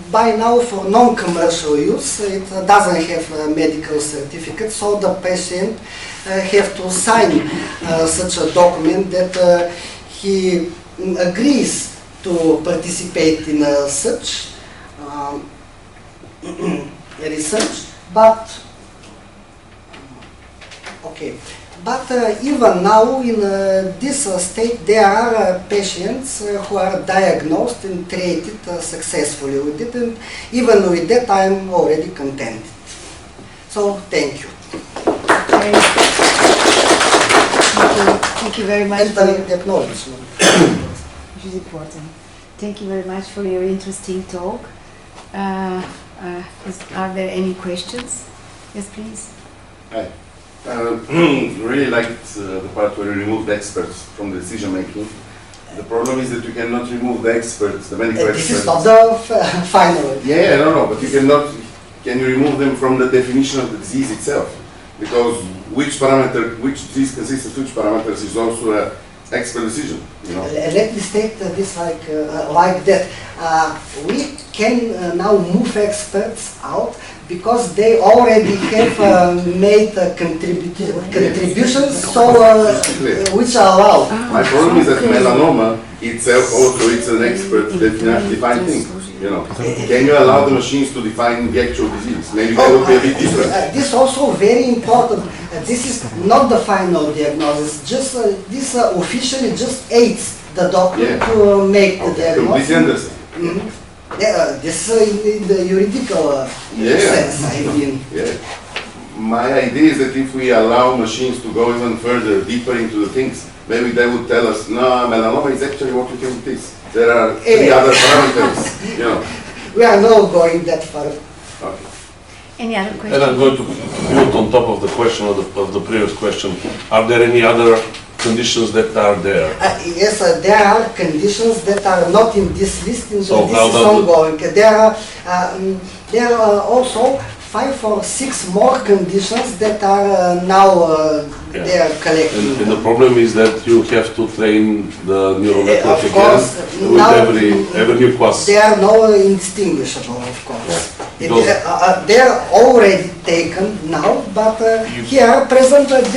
by now for non-commercial use. It doesn't have a medical certificate, so the patient have to sign such a document that he agrees to participate in such research, but okay. But even now, in this state, there are patients who are diagnosed and treated successfully with it, and even with that, I am already contented. So, thank you. Okay. Thank you very much. And the acknowledgement. Which is important. Thank you very much for your interesting talk. Are there any questions? Yes, please. Hi. Really liked the part where you removed the experts from the decision making. The problem is that you cannot remove the experts, the medical experts. This is not the final. Yeah, no, but you cannot. Can you remove them from the definition of the disease itself? Because which disease consists of which parameters is also an expert decision. You know. Let me state this like that. We can now move experts out because they already have made contributions, so which are allowed. My problem is that melanoma itself also is an expert defined thing. You know, can you allow the machines to define the actual disease? Maybe that would be a bit different. This is also very important. This is not the final diagnosis. Just this officially just aids the doctor to make the diagnosis. Completely understand. Mm-hmm. Yeah, this in the juridical sense, I mean. Yeah. My idea is that if we allow machines to go even further, deeper into the things, maybe they would tell us, no, melanoma is actually what we think it is. There are 3 other parameters, you know. We are not going that far. Okay. Any other questions? And I'm going to put on top of the question of the previous question, are there any other conditions that are there? Yes, there are conditions that are not in this list, and So this is ongoing. There are also 5 or 6 more conditions that are now they are collecting. And the problem is that you have to train the neural network Of again course, with now every new class. they are no indistinguishable, of course. Because They are already taken now, but here present that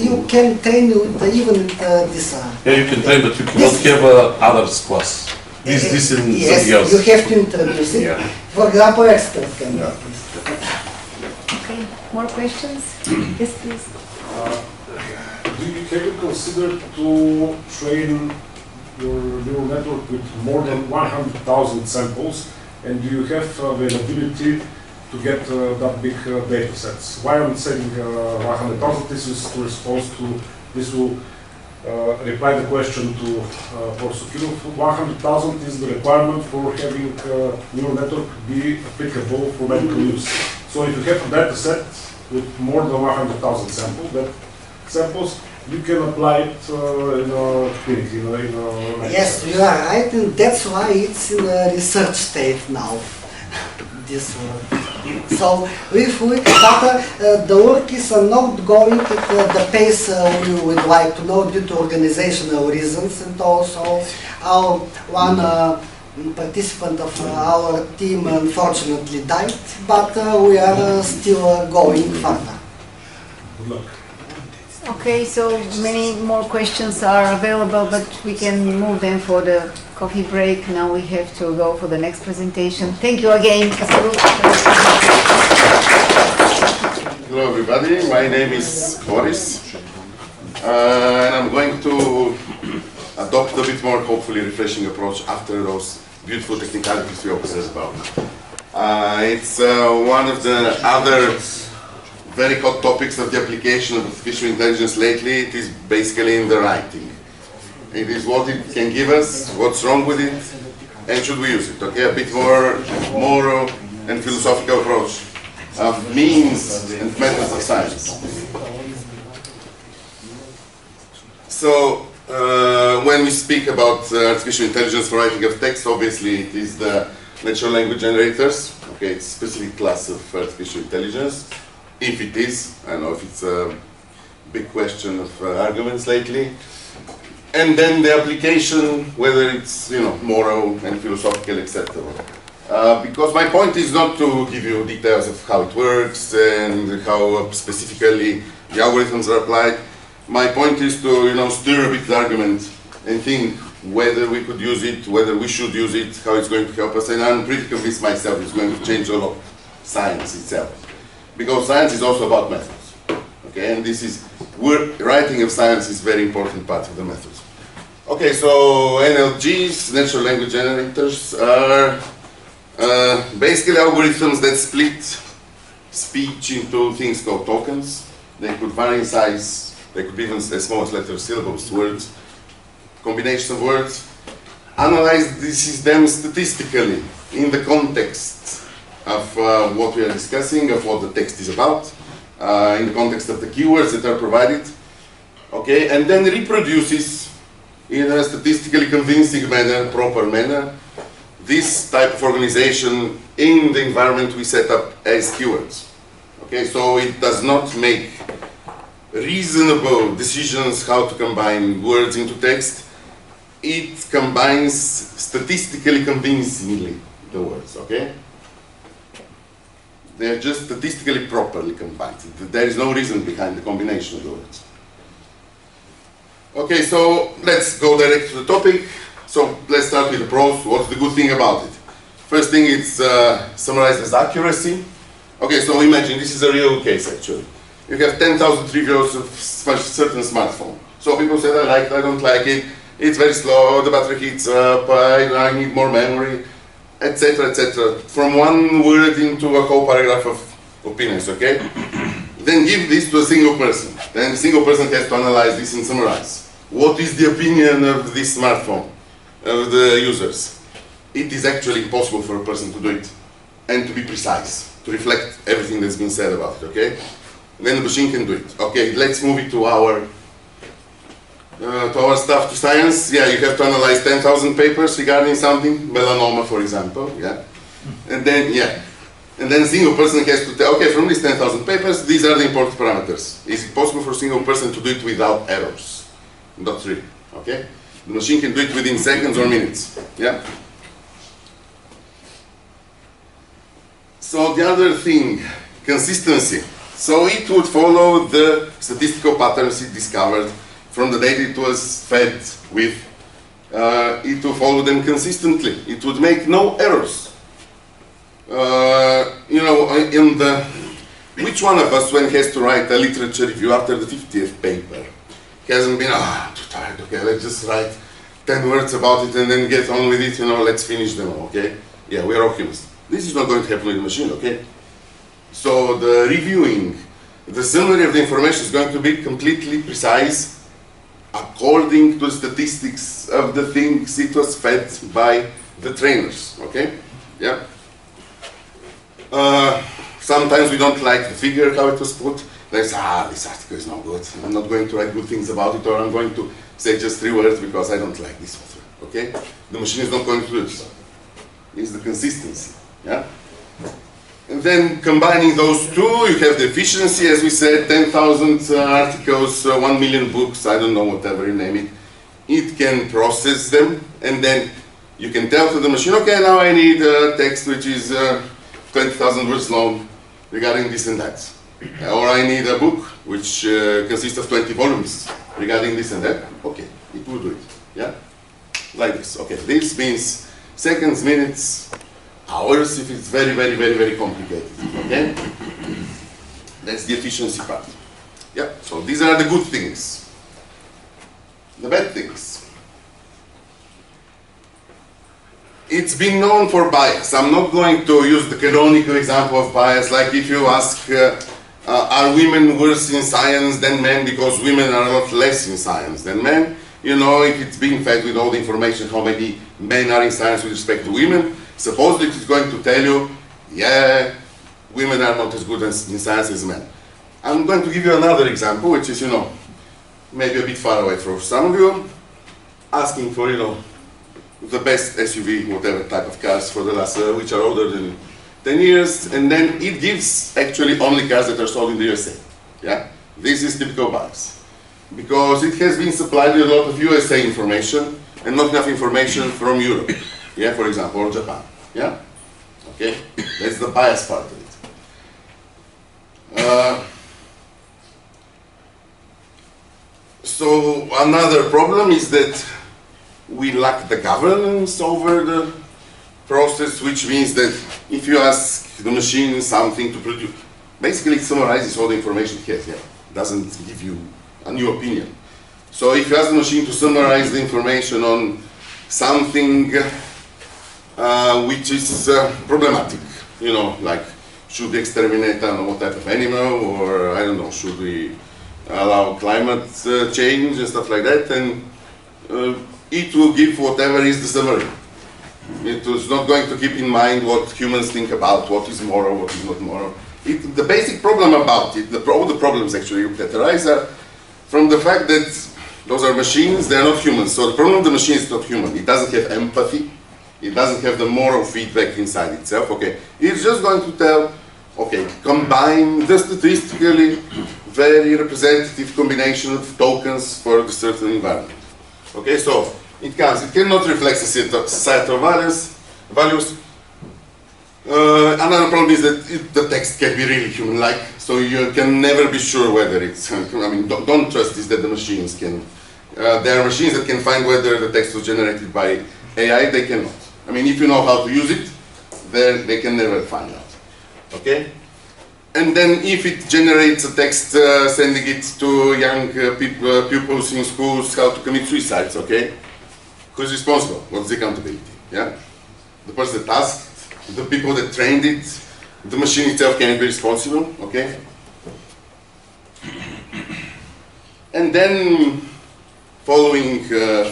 you can train with even with this. yeah, you can train, but you cannot have others class. This is something yes, else. you have to introduce it. Yeah. For example, expert can do this. Okay, more questions? Yes, please. Have you considered to train your neural network with more than 100,000 samples, and do you have availability to get that big data sets? Why I'm saying 100,000? This is to respond to, this will reply the question to Prof. Kirov. 100,000 is the requirement for having neural network be applicable for medical use. So if you have a data set with more than 100,000 samples, you can apply it in a clinic. Yes, you are right, and that's why it's in a research state now. This So the work is not going at the pace we would like to know due to organizational reasons, and also one participant of our team unfortunately died, but we are still going further. Good luck. Okay, so many more questions are available, but we can move them for the coffee break. Now we have to go for the next presentation. Thank you again. Hello everybody, my name is Boris, and I'm going to adopt a bit more hopefully refreshing approach after those beautiful technicalities we observed about. It's one of the other very hot topics of the application of artificial intelligence lately. It is basically in the writing. It is what it can give us, what's wrong with it, and should we use it, okay? A bit more moral and philosophical approach of means and methods of science. So, when we speak about artificial intelligence for writing of text, obviously it is the natural language generators, okay? It's a specific class of artificial intelligence. If it is, I know if it's a big question of arguments lately. And then the application, whether it's moral and philosophical acceptable. Because my point is not to give you details of how it works and how specifically the algorithms are applied. My point is to stir a bit the argument and think whether we could use it, whether we should use it, how it's going to help us. And I'm pretty convinced myself it's going to change a lot science itself. Because science is also about methods, okay? And this is, writing of science is a very important part of the methods. Okay, so NLGs, natural language generators, are basically algorithms that split speech into things called tokens. They could vary in size, they could be even as small as letters, syllables, words, combination of words. Analyze them statistically in the context of what we are discussing, of what the text is about, in the context of the keywords that are provided, okay, and then reproduces in a statistically convincing manner, proper manner, this type of organization in the environment we set up as keywords. Okay, so it does not make reasonable decisions how to combine words into text. It combines statistically convincingly the words, okay? They are just statistically properly combined. There is no reason behind the combination of the words. Okay, so let's go direct to the topic. So let's start with the pros. What's the good thing about it? First thing, it's summarized as accuracy. Okay, so imagine this is a real case actually. You have 10,000 reviews of a certain smartphone. So people say, I like it, I don't like it, it's very slow, the battery heats up, I need more memory, etc., etc. From one word into a whole paragraph of opinions, okay? Then give this to a single person. Then the single person has to analyze this and summarize. What is the opinion of this smartphone, of the users? It is actually impossible for a person to do it and to be precise, to reflect everything that's been said about it, okay? Then the machine can do it. Okay, let's move it to our stuff, to science. Yeah, you have to analyze 10,000 papers regarding something, melanoma, for example. Yeah, and then a single person has to tell. Okay, from these 10,000 papers, these are the important parameters. Is it possible for a single person to do it without errors? Not really. Okay, the machine can do it within seconds or minutes. Yeah. So the other thing, consistency. So it would follow the statistical patterns it discovered from the data it was fed with. It would follow them consistently. It would make no errors. Which one of us, when he has to write a literature review after the 50th paper, hasn't been, I'm too tired, okay, let's just write 10 words about it and then get on with it, let's finish them all, okay? Yeah, we are all humans. This is not going to happen with the machine, okay? So the reviewing, the summary of the information is going to be completely precise according to the statistics of the things it was fed by the trainers, okay? Yeah. Sometimes we don't like the figure, how it was put. They say, this article is not good. I'm not going to write good things about it, or I'm going to say just 3 words because I don't like this author, okay? The machine is not going to do this. It's the consistency, yeah? And then combining those two, you have the efficiency, as we said, 10,000 articles, 1 million books, I don't know, whatever you name it. It can process them, and then you can tell to the machine, okay, now I need a text which is 20,000 words long regarding this and that. Or I need a book which consists of 20 volumes regarding this and that. Okay, it will do it. Yeah? Like this. Okay, this means seconds, minutes, hours if it's very, very, very, very complicated. Okay? That's the efficiency part. Yeah, so these are the good things. The bad things. It's been known for bias. I'm not going to use the canonical example of bias, like if you ask, are women worse in science than men because women are a lot less in science than men? You know, if it's being fed with all the information how many men are in science with respect to women, suppose that it's going to tell you, yeah, women are not as good in science as men. I'm going to give you another example, which is, you know, maybe a bit far away from some of you, asking for, you know, the best SUV, whatever type of cars for the last, which are older than 10 years, and then it gives actually only cars that are sold in the USA. Yeah, this is typical bias, because it has been supplied with a lot of USA information and not enough information from Europe. Yeah, for example, or Japan. Yeah, okay, that's the bias part of it. So another problem is that we lack the governance over the process, which means that if you ask the machine something to produce, basically it summarizes all the information it has, yeah. It doesn't give you a new opinion. So if you ask the machine to summarize the information on something which is problematic, you know, like should we exterminate, I don't know what type of animal, or I don't know, should we allow climate change and stuff like that, and it will give whatever is the summary. It is not going to keep in mind what humans think about what is moral, what is not moral. The basic problem about it, all the problems actually that arise are from the fact that those are machines, they are not humans. So the problem of the machine is not human. It doesn't have empathy. It doesn't have the moral feedback inside itself. Okay, it's just going to tell, okay, combine the statistically very representative combination of tokens for a certain environment. Okay, so it cannot reflect societal values. Another problem is that the text can be really human-like, so you can never be sure whether it's, I mean, don't trust this that the machines can, there are machines that can find whether the text was generated by AI, they cannot. I mean, if you know how to use it, then they can never find out, okay? And then if it generates a text sending it to young pupils in schools how to commit suicides, okay? Who's responsible? What's the accountability? Yeah? The person that asked, the people that trained it, the machine itself can be responsible, okay? And then following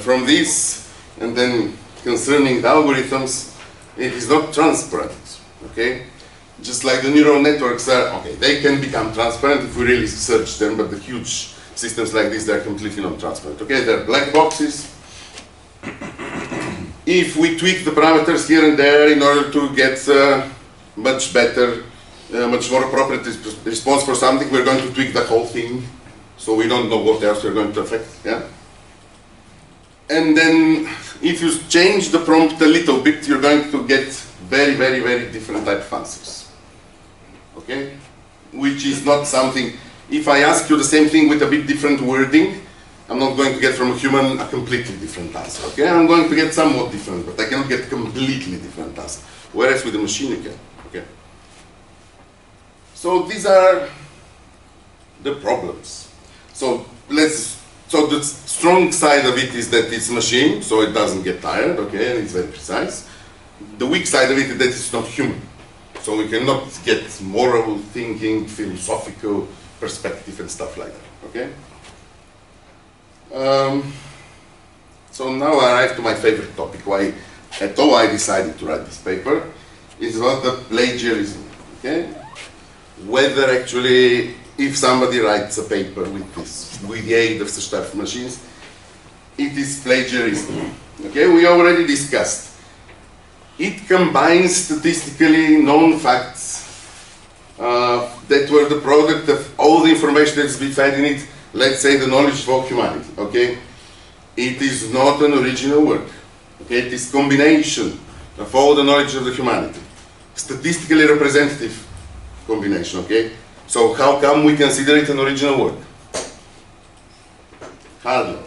from this, and then concerning the algorithms, it is not transparent, okay? Just like the neural networks are, okay, they can become transparent if we really search them, but the huge systems like this, they're completely not transparent, okay? They're black boxes. If we tweak the parameters here and there in order to get much better, much more appropriate response for something, we're going to tweak the whole thing, so we don't know what else we're going to affect, yeah? And then, if you change the prompt a little bit, you're going to get very, very, very different type of answers, okay? Which is not something, if I ask you the same thing with a bit different wording, I'm not going to get from a human a completely different answer, okay? I'm going to get somewhat different, but I cannot get completely different answer. Whereas with the machine you can, okay? So these are the problems. So the strong side of it is that it's a machine, so it doesn't get tired, okay, and it's very precise. The weak side of it is that it's not human. So we cannot get moral thinking, philosophical perspective and stuff like that, okay? So now I arrive to my favorite topic, why at all I decided to write this paper, is about the plagiarism, okay? Whether actually, if somebody writes a paper with this, with the aid of such type of machines, it is plagiarism, okay? We already discussed. It combines statistically known facts that were the product of all the information that's been fed in it, let's say the knowledge of all humanity, okay? It is not an original work, okay? It is combination of all the knowledge of the humanity. Statistically representative combination, okay? So how come we consider it an original work? Hardly.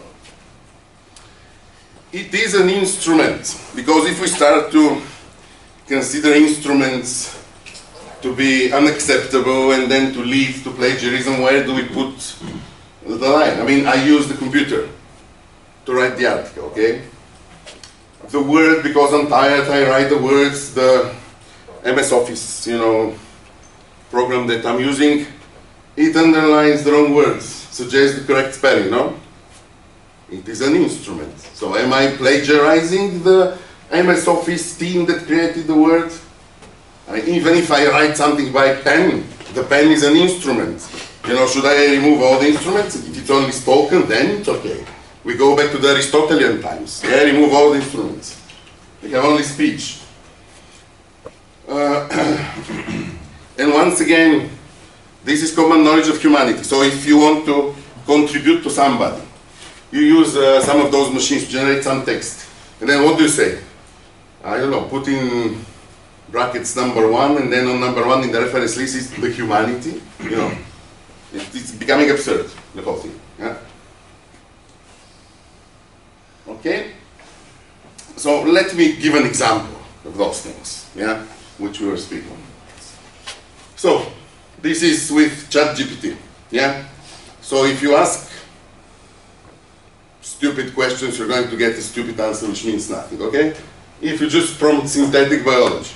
It is an instrument, because if we start to consider instruments to be unacceptable and then to lead to plagiarism, where do we put the line? I mean, I use the computer to write the article, okay? The word, because I'm tired, I write the words, the MS Office, you know, program that I'm using, it underlines the wrong words, suggests the correct spelling, no? It is an instrument. So am I plagiarizing the MS Office team that created the word? I mean, even if I write something by pen, the pen is an instrument. You know, should I remove all the instruments? If it's only spoken, then it's okay. We go back to the Aristotelian times. Yeah, remove all the instruments. We have only speech. And once again, this is common knowledge of humanity. So if you want to contribute to somebody, you use some of those machines to generate some text. And then what do you say? I don't know, put in brackets #1, and then on #1 in the reference list is the humanity. You know, it's becoming absurd, the whole thing. Yeah? Okay? So let me give an example of those things, yeah, which we were speaking. So this is with ChatGPT, yeah? So if you ask stupid questions, you're going to get a stupid answer, which means nothing, okay? If you just prompt synthetic biology,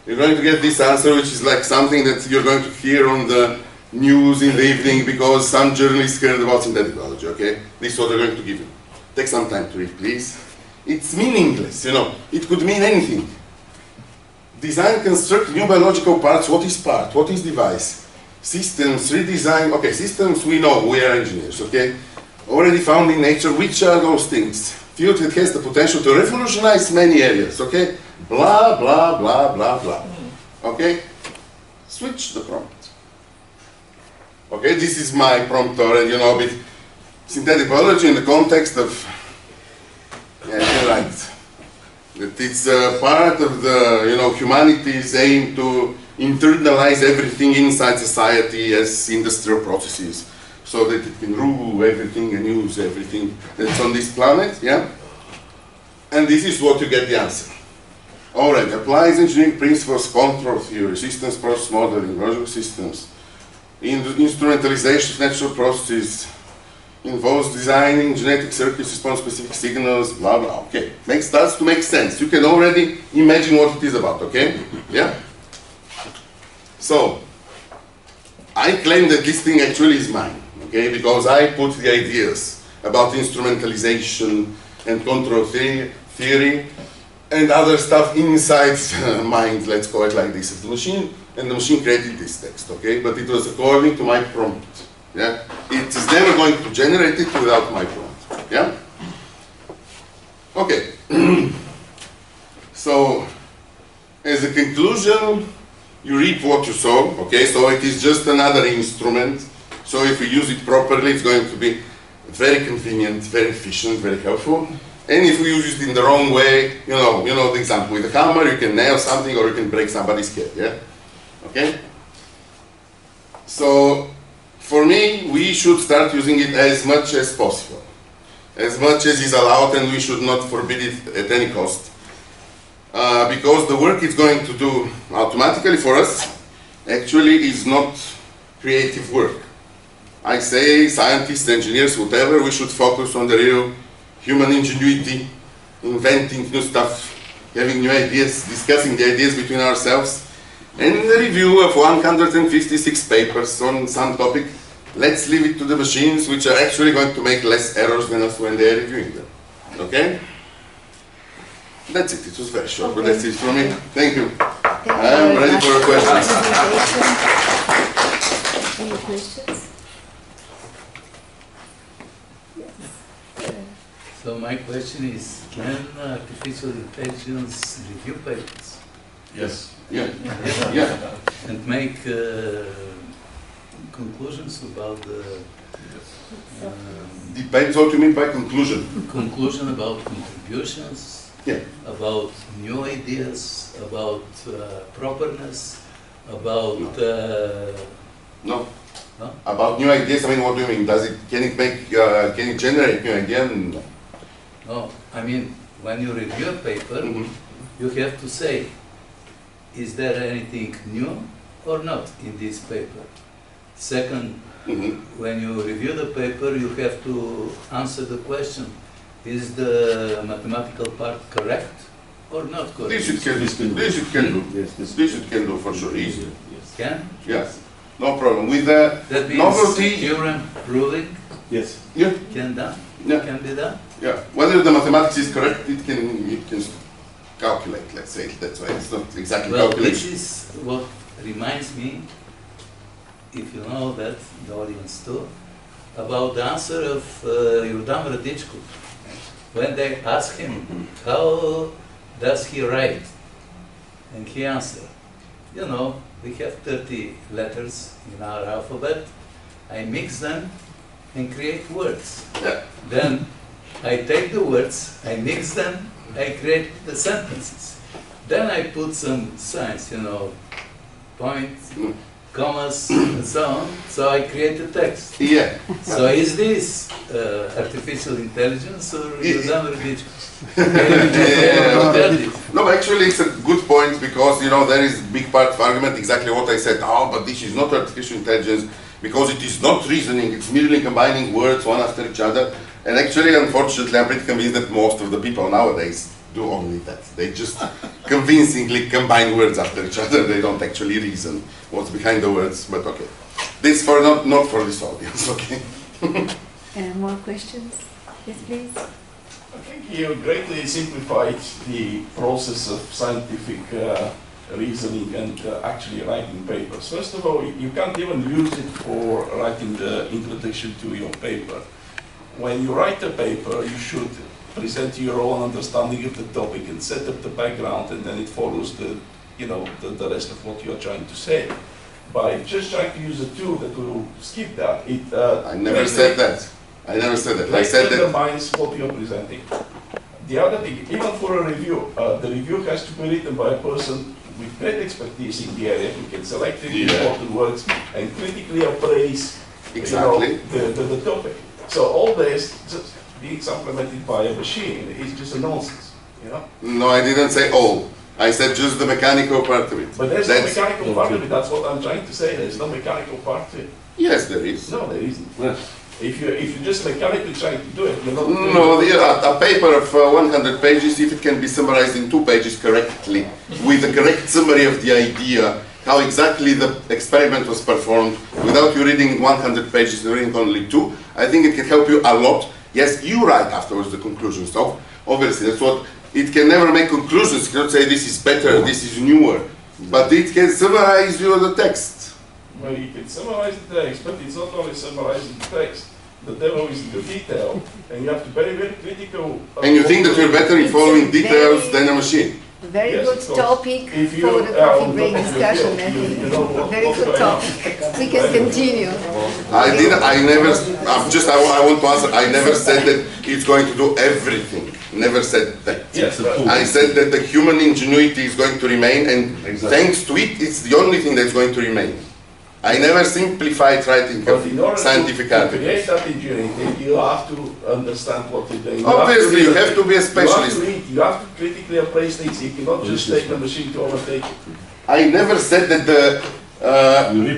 you're going to get this answer, which is like something that you're going to hear on the news in the evening because some journalists cared about synthetic biology, okay? This is what they're going to give you. Take some time to read, please. It's meaningless, you know. It could mean anything. Design, construct new biological parts. What is part? What is device? Systems, redesign. Okay, systems, we know, we are engineers, okay? Already found in nature. Which are those things? Field that has the potential to revolutionize many areas, okay? Blah, blah, blah, blah, blah. Okay? Switch the prompt. Okay, this is my prompt already, you know, with synthetic biology in the context of, yeah, you're right. That it's part of the, you know, humanity's aim to internalize everything inside society as industrial processes, so that it can rule everything and use everything that's on this planet, yeah? And this is what you get the answer. Alright, applies engineering principles, control theory, systems process modeling, logical systems, instrumentalization of natural processes, involves designing genetic circuits, response specific signals, blah blah. Okay, starts to make sense. You can already imagine what it is about, okay? Yeah? So, I claim that this thing actually is mine, okay? Because I put the ideas about instrumentalization and control theory and other stuff inside mind, let's call it like this, of the machine, and the machine created this text, okay? But it was according to my prompt, yeah? It is never going to generate it without my prompt, yeah? Okay. So, as a conclusion, you reap what you sow, okay? So it is just another instrument. So if you use it properly, it's going to be very convenient, very efficient, very helpful. And if we use it in the wrong way, you know the example. With a hammer, you can nail something or you can break somebody's head, yeah? Okay? So, for me, we should start using it as much as possible. As much as is allowed, and we should not forbid it at any cost. Because the work it's going to do automatically for us actually is not creative work. I say scientists, engineers, whatever, we should focus on the real human ingenuity, inventing new stuff, having new ideas, discussing the ideas between ourselves, and the review of 156 papers on some topic. Let's leave it to the machines, which are actually going to make less errors than us when they are reviewing them. Okay? That's it. It was very short, but that's it from me. Thank you. I'm ready for your questions. Any questions? So my question is, can artificial intelligence review papers? Yes. Yeah. Yeah. And make conclusions about the Depends what you mean by conclusion. conclusion about contributions, Yeah. about new ideas, about properness, about No. No? About new ideas, I mean, what do you mean? Can it generate new ideas? No. no. I mean, when you review a paper, you have to say, is there anything new or not in this paper? Second, when you review the paper, you have to answer the question, is the mathematical part correct or not correct? This it can do. This it can do for sure, easy. Can? Yes, no problem. With the That means novelty, theorem proving Yes. yeah, can be done? yeah. Whether the mathematics is correct, it can calculate. Let's say it that way. It's not exactly Well, this calculation. is what reminds me, if you know that, the audience too, about the answer of Eugen Radichku. When they ask him, how does he write? And he answered, you know, we have 30 letters in our alphabet, I mix them and create words. Yeah. Then I take the words, I mix them, I create the sentences. Then I put some signs, you know, points, commas, and so on, so I create a text. Yeah. So is this artificial intelligence or Eugen Radichku? No, but actually it's a good point because, you know, there is big part of argument, exactly what I said. Oh, but this is not artificial intelligence because it is not reasoning, it's merely combining words one after each other. And actually, unfortunately, I'm pretty convinced that most of the people nowadays do only that. They just convincingly combine words after each other. They don't actually reason what's behind the words, but okay. This for not for this audience, okay? More questions? Yes, please. I think you greatly simplified the process of scientific reasoning and actually writing papers. First of all, you can't even use it for writing the introduction to your paper. When you write a paper, you should present your own understanding of the topic and set up the background, and then it follows the rest of what you are trying to say. By just trying to use a tool that will skip that, I never said that. I never said that. I said that. Undermines what you're presenting. The other thing, even for a review, the review has to be written by a person with great expertise in the area who can select the important words and critically appraise the topic. So all this just being supplemented by a machine is just a nonsense, you know? No, I didn't say all. I said just the mechanical part of it. But there's no mechanical part of it, that's what I'm trying to say. There's no mechanical part to it. Yes, there is. No, there isn't. If you're just mechanically trying to do it, you're not... No, a paper of 100 pages, if it can be summarized in 2 pages correctly, with a correct summary of the idea, how exactly the experiment was performed, without you reading 100 pages, reading only 2, I think it can help you a lot. Yes, you write afterwards the conclusions. So obviously, that's what, it can never make conclusions. It cannot say this is better, this is newer, but it can summarize you the text. Well, you can summarize the text, but it's not only summarizing the text. The devil is in the detail, and you have to be very, very critical. And you think that you're better in following details than a machine? Very Yes, good of course. topic If you for the are coffee on break top of your discussion, field, I think. you know Very what's good going on. topic. We can continue. I want to answer, I never said that it's going to do everything. Never said that. Yes, I said that the human ingenuity is going to remain, and thanks to it, it's the only thing that's going to remain. I never simplified writing but in order of scientific to create articles. that ingenuity, you have to understand what you're doing. Obviously, you have to be a specialist. You have to critically appraise things. You cannot just take the machine to overtake it. I never said that the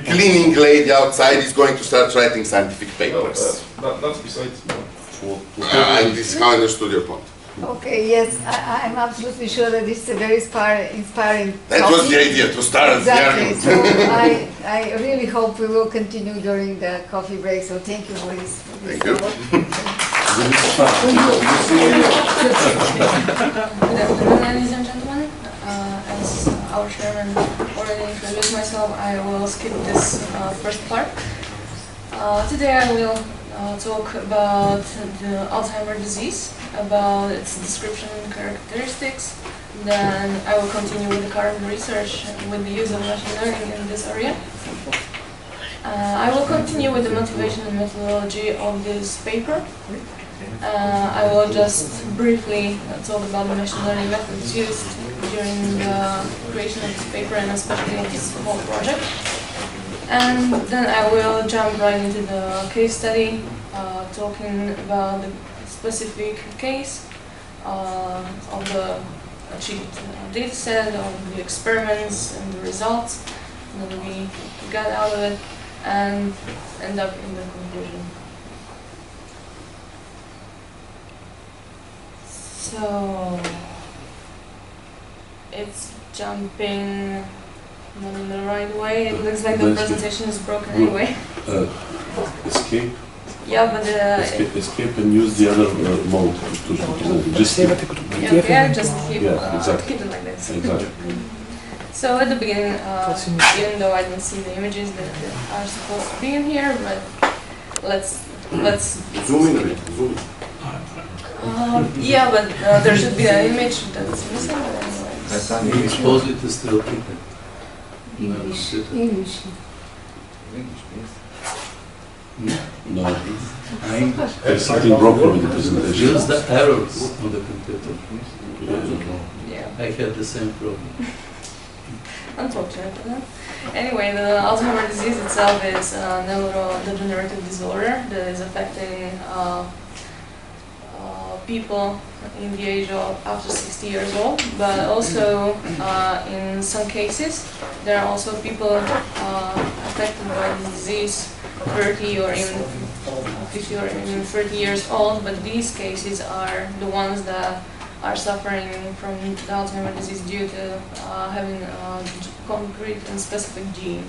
cleaning lady outside is going to start writing scientific papers. That's besides the point. And this is how I understood your point. Okay, yes, I'm absolutely sure that this is a very inspiring That topic. was the idea, to start Exactly. the So argument. I really hope we will continue during the coffee break. So thank you, Boris. For this. Thank you. Good afternoon, ladies and gentlemen. As our chairman already introduced myself, I will skip this first part. Today I will talk about the Alzheimer disease, about its description and characteristics. Then I will continue with the current research with the use of machine learning in this area. I will continue with the motivation and methodology of this paper. I will just briefly talk about the machine learning methods used during the creation of this paper and especially of this whole project. And then I will jump right into the case study, talking about the specific case of the achieved data set, of the experiments and the results that we got out of it, and end up in the conclusion. So it's jumping not in the right way. It looks like the presentation is broken anyway. Escape. Yeah, but escape and use the other mode to present it. Just yeah, just keep, exactly. keep it like this. Exactly. So at the beginning, even though I don't see the images that are supposed to be in here, but let's Zoom in a bit. Zoom. yeah, but there should be an image that's missing. But anyway. Expose it to still keep it. English. No. There's something broken with the presentation. Use the errors on the computer. Yeah. I had the same problem. Unfortunately. Anyway, the Alzheimer's disease itself is a neurodegenerative disorder that is affecting people in the age of after 60 years old, but also in some cases there are also people affected by the disease 30 or even 50 or even 30 years old, but these cases are the ones that are suffering from the Alzheimer's disease due to having a concrete and specific gene.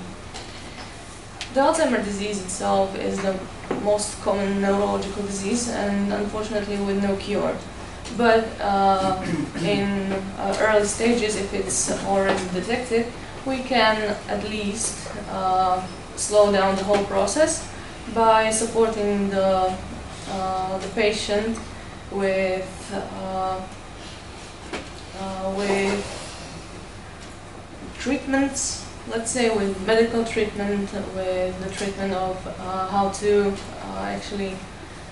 The Alzheimer's disease itself is the most common neurological disease and unfortunately with no cure. But in early stages, if it's already detected, we can at least slow down the whole process by supporting the patient with treatments, let's say with medical treatment, with the treatment of how to actually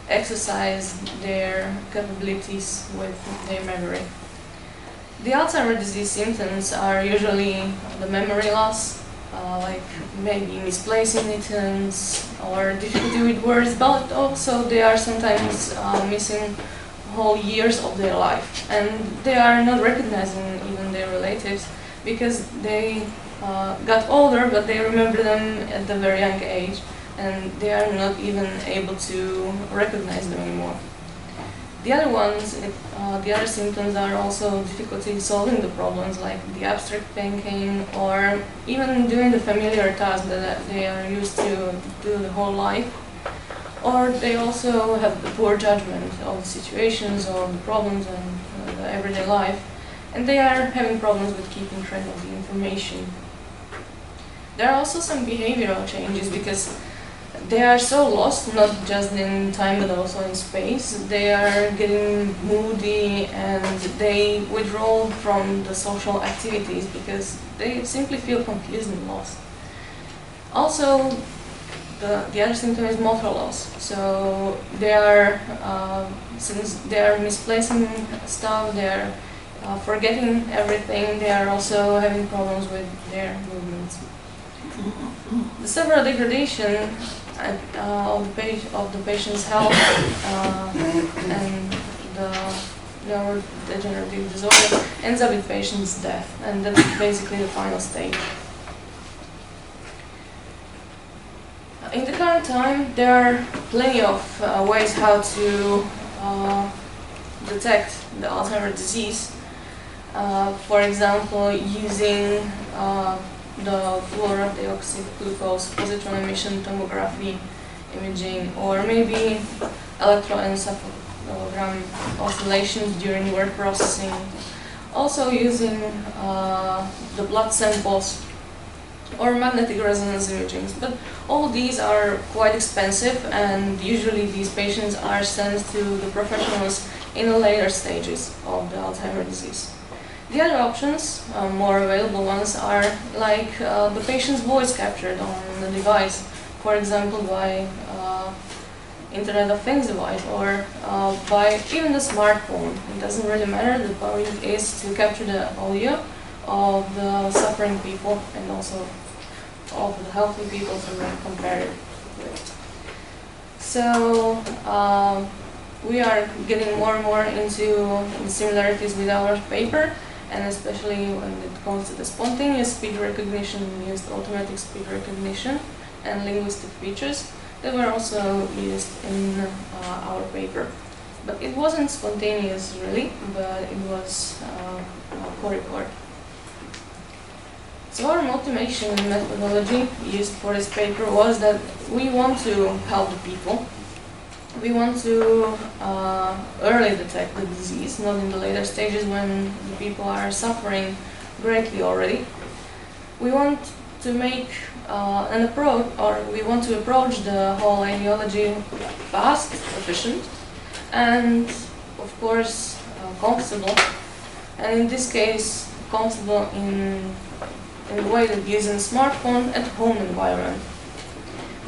exercise their capabilities with their memory. The Alzheimer's disease symptoms are usually the memory loss, like maybe misplacing items or difficulty with words, but also they are sometimes missing whole years of their life, and they are not recognizing even their relatives because they got older, but they remember them at the very young age, and they are not even able to recognize them anymore. The other ones, the other symptoms are also difficulty solving the problems, like the abstract thinking, or even doing the familiar tasks that they are used to do the whole life. Or they also have the poor judgment of the situations or the problems and the everyday life, and they are having problems with keeping track of the information. There are also some behavioral changes because they are so lost, not just in time but also in space. They are getting moody and they withdraw from the social activities because they simply feel confused and lost. Also, the other symptom is motor loss. So they are, since they are misplacing stuff, they are forgetting everything, they are also having problems with their movements. The several degradation of the patient's health and the neurodegenerative disorder ends up with patient's death, and that's basically the final stage. In the current time, there are plenty of ways how to detect the Alzheimer's disease. For example, using the fluorodeoxyglucose positron emission tomography imaging, or maybe electroencephalogram oscillations during word processing. Also using the blood samples or magnetic resonance imaging. But all these are quite expensive, and usually these patients are sent to the professionals in the later stages of the Alzheimer's disease. The other options, more available ones, are like the patient's voice captured on the device for example, by Internet of Things device or by even the smartphone. It doesn't really matter. The point is to capture the audio of the suffering people and also of the healthy people to compare it with. So we are getting more and more into the similarities with our paper, and especially when it comes to the spontaneous speech recognition, we used automatic speech recognition and linguistic features that were also used in our paper. But it wasn't spontaneous really, but it was co-record. So our motivation and methodology used for this paper was that we want to help the people. We want to early detect the disease, not in the later stages when the people are suffering greatly already. We want to make an approach, or we want to approach the whole ideology fast, efficient, and of course comfortable. And in this case, comfortable in a way that using a smartphone at home environment.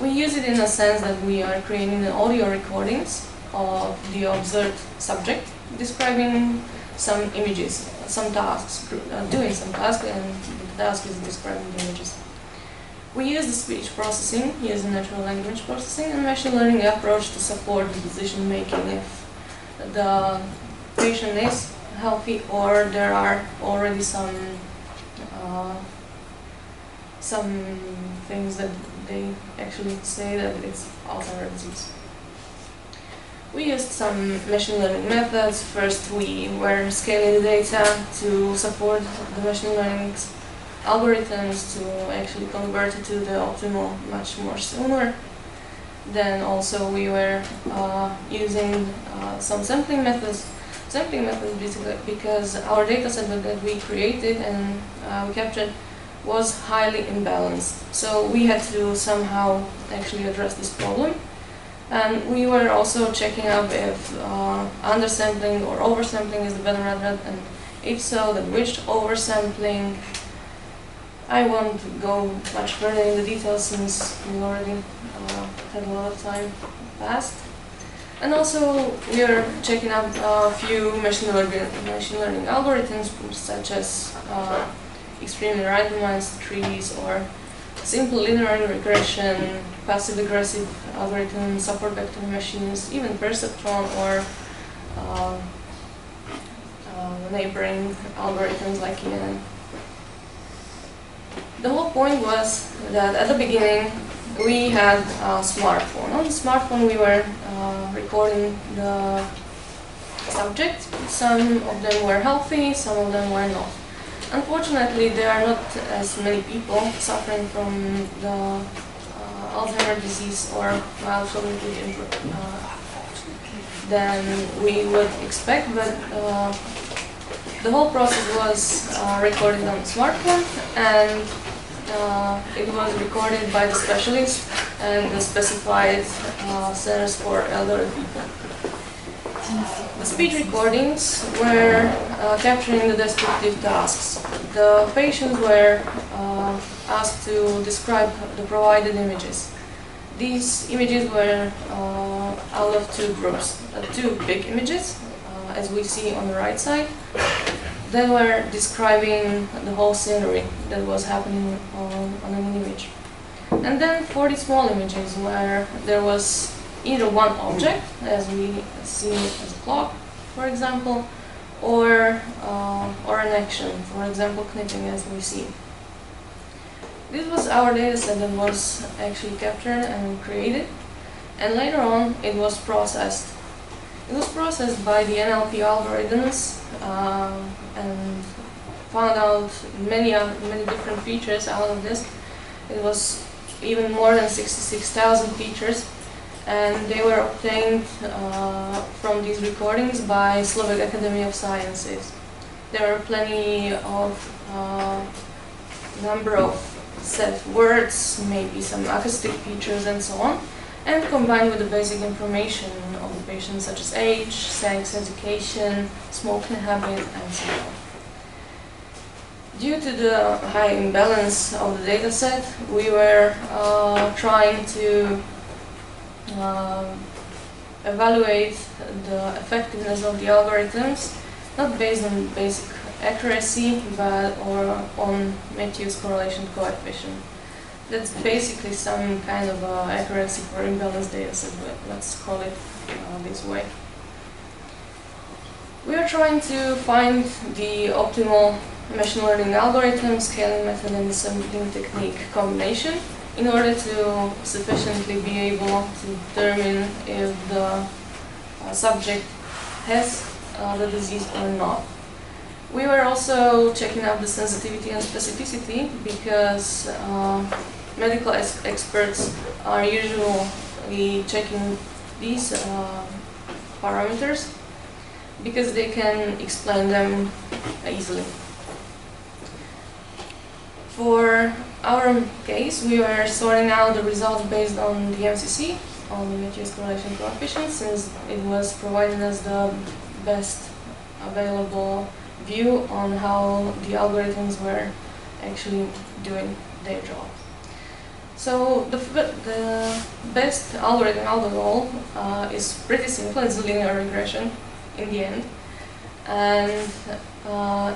We use it in a sense that we are creating the audio recordings of the observed subject, describing some images, some tasks, doing some tasks, and the task is describing the images. We use the speech processing, use the natural language processing and machine learning approach to support the decision making if the patient is healthy or there are already some things that they actually say that it's Alzheimer's disease. We used some machine learning methods. First, we were scaling the data to support the machine learning algorithms to actually convert it to the optimal much more sooner. Then also we were using some sampling methods. Sampling methods basically because our data set that we created and we captured was highly imbalanced. So we had to somehow actually address this problem. And we were also checking up if undersampling or oversampling is the better method, and if so, then which oversampling. I won't go much further in the details since we already had a lot of time passed. And also we are checking out a few machine learning algorithms such as extremely randomized trees or simple linear regression, passive aggressive algorithms, support vector machines, even perceptron or neighboring algorithms like ICARAI. The whole point was that at the beginning we had a smartphone. On the smartphone we were recording the subject. Some of them were healthy, some of them were not. Unfortunately, there are not as many people suffering from the Alzheimer's disease or mild cognitive than we would expect, but the whole process was recorded on the smartphone, and it was recorded by the specialist and the specified centers for elderly people. The speech recordings were capturing the descriptive tasks. The patients were asked to describe the provided images. These images were out of two groups. Two big images, as we see on the right side, that were describing the whole scenery that was happening on an image. And then 40 small images where there was either one object, as we see as a clock, for example, or an action, for example, knitting, as we see. This was our data set that was actually captured and created, and later on it was processed. It was processed by the NLP algorithms and found out many different features out of this. It was even more than 66,000 features, and they were obtained from these recordings by Slovak Academy of Sciences. There were plenty of number of set words, maybe some acoustic features and so on, and combined with the basic information of the patient such as age, sex, education, smoking habit, and so on. Due to the high imbalance of the data set, we were trying to evaluate the effectiveness of the algorithms, not based on basic accuracy, but on Matthew's correlation coefficient. That's basically some kind of accuracy for imbalanced data set, but let's call it this way. We are trying to find the optimal machine learning algorithm, scaling method, and sampling technique combination in order to sufficiently be able to determine if the subject has the disease or not. We were also checking out the sensitivity and specificity because medical experts are usually checking these parameters because they can explain them easily. For our case, we were sorting out the results based on the MCC, on the Matthew's correlation coefficient, since it was providing us the best available view on how the algorithms were actually doing their job. So the best algorithm out of all is pretty simple. It's a linear regression in the end, and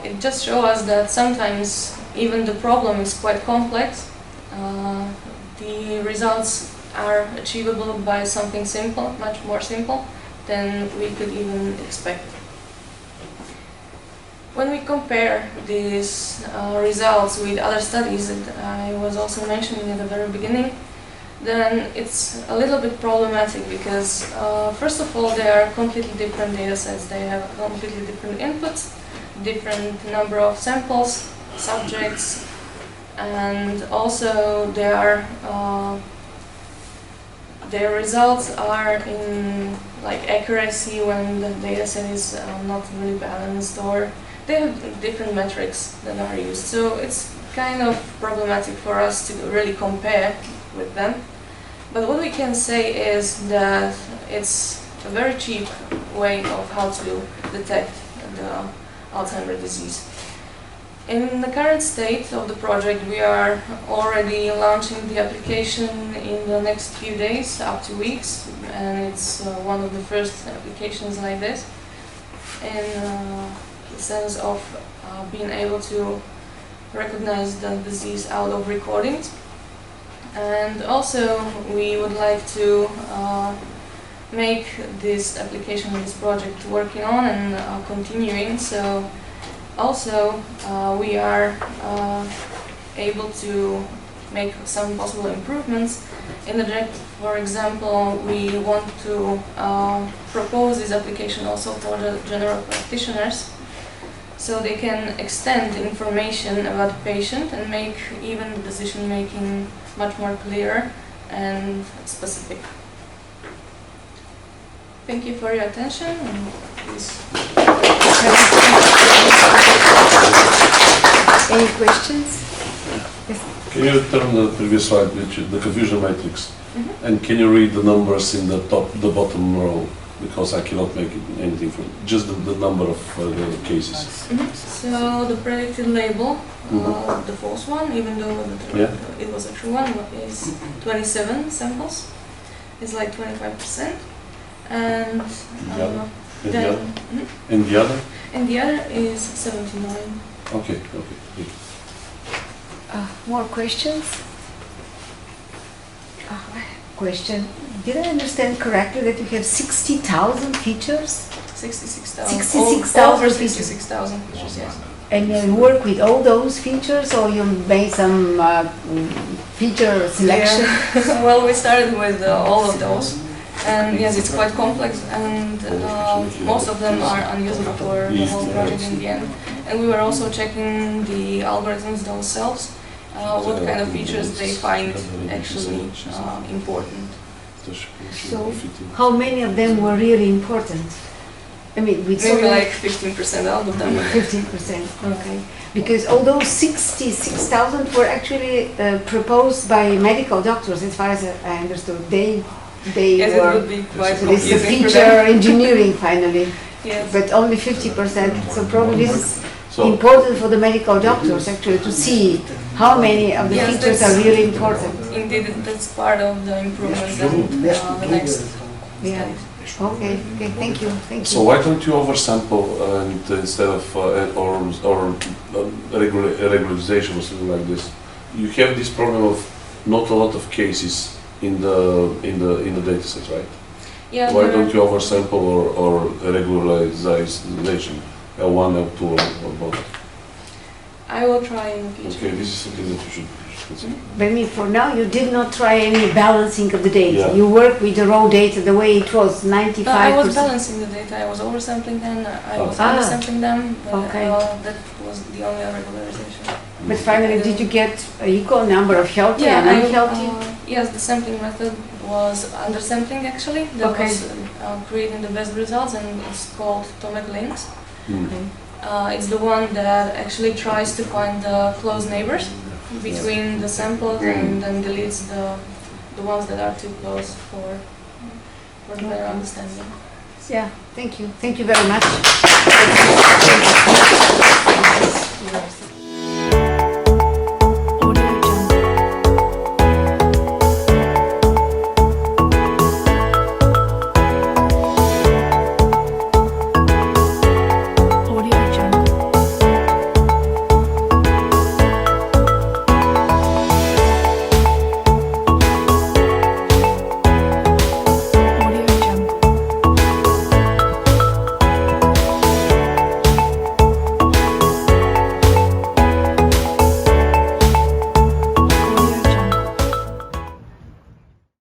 it just shows us that sometimes even the problem is quite complex. The results are achievable by something simple, much more simple than we could even expect. When we compare these results with other studies that I was also mentioning at the very beginning, then it's a little bit problematic because first of all, they are completely different data sets. They have completely different inputs, different number of samples, subjects, and also their results are in like accuracy when the data set is not really balanced, or they have different metrics that are used. So it's kind of problematic for us to really compare with them. But what we can say is that it's a very cheap way of how to detect the Alzheimer's disease. In the current state of the project, we are already launching the application in the next few days, up to weeks, and it's one of the first applications like this, in the sense of being able to recognize the disease out of recordings. And also, we would like to make this application, this project working on and continuing. So also, we are able to make some possible improvements. In the project, for example, we want to propose this application also for the general practitioners, so they can extend information about the patient and make even decision making much more clear and specific. Thank you for your attention, and please. Any questions? Yes. Can you turn the previous slide, the confusion matrix, and can you read the numbers in the bottom row? Because I cannot make anything from it. Just the number of the cases. So the predicted label, the false one, even though it was a true one, is 27 samples. It's like 25%. And and the other? And the other is 79. Okay. More questions? Question. Did I understand correctly that you have 60,000 features? 66,000. 66,000 features. 66,000 features, yes. And you work with all those features, or you made some feature selection? Yeah. Well, we started with all of those. And yes, it's quite complex, and most of them are unusable for the whole project in the end. And we were also checking the algorithms themselves, what kind of features they find actually important. So, how many of them were really important? I mean, with maybe like 15% out of them. 15%, okay. Because all those 66,000 were actually proposed by medical doctors, as far as I understood. They yes, were, it would be quite so this is confusing for feature them. engineering finally. Yes. But only 50%, so probably this is important for the medical doctors actually to see how many of the Yes, features that's- are really important. Indeed, that's part of the improvements and the next Yeah. Okay. Okay. Thank you. Thank you. So why don't you oversample and instead of regularization or something like this? You have this problem of not a lot of cases in the data set, right? Yeah, Why there don't are- you oversample or regularization? L1, L2, or both? I will try in the future. Okay, this is something that you should consider. But I mean, for now, you did not try any balancing of the data. Yeah. You work with the raw data the way it was, 95%. I was balancing the data. I was oversampling them. I was Ah. undersampling them. But, Okay. that was the only regularization. But finally, did you get an equal number of healthy and unhealthy? Yes, the sampling method was undersampling actually. That Okay. was creating the best results, and it's called Tomek links. It's the one that actually tries to find the close neighbors between the samples and then deletes the ones that are too close for better understanding. Yeah, thank you. Thank you very much.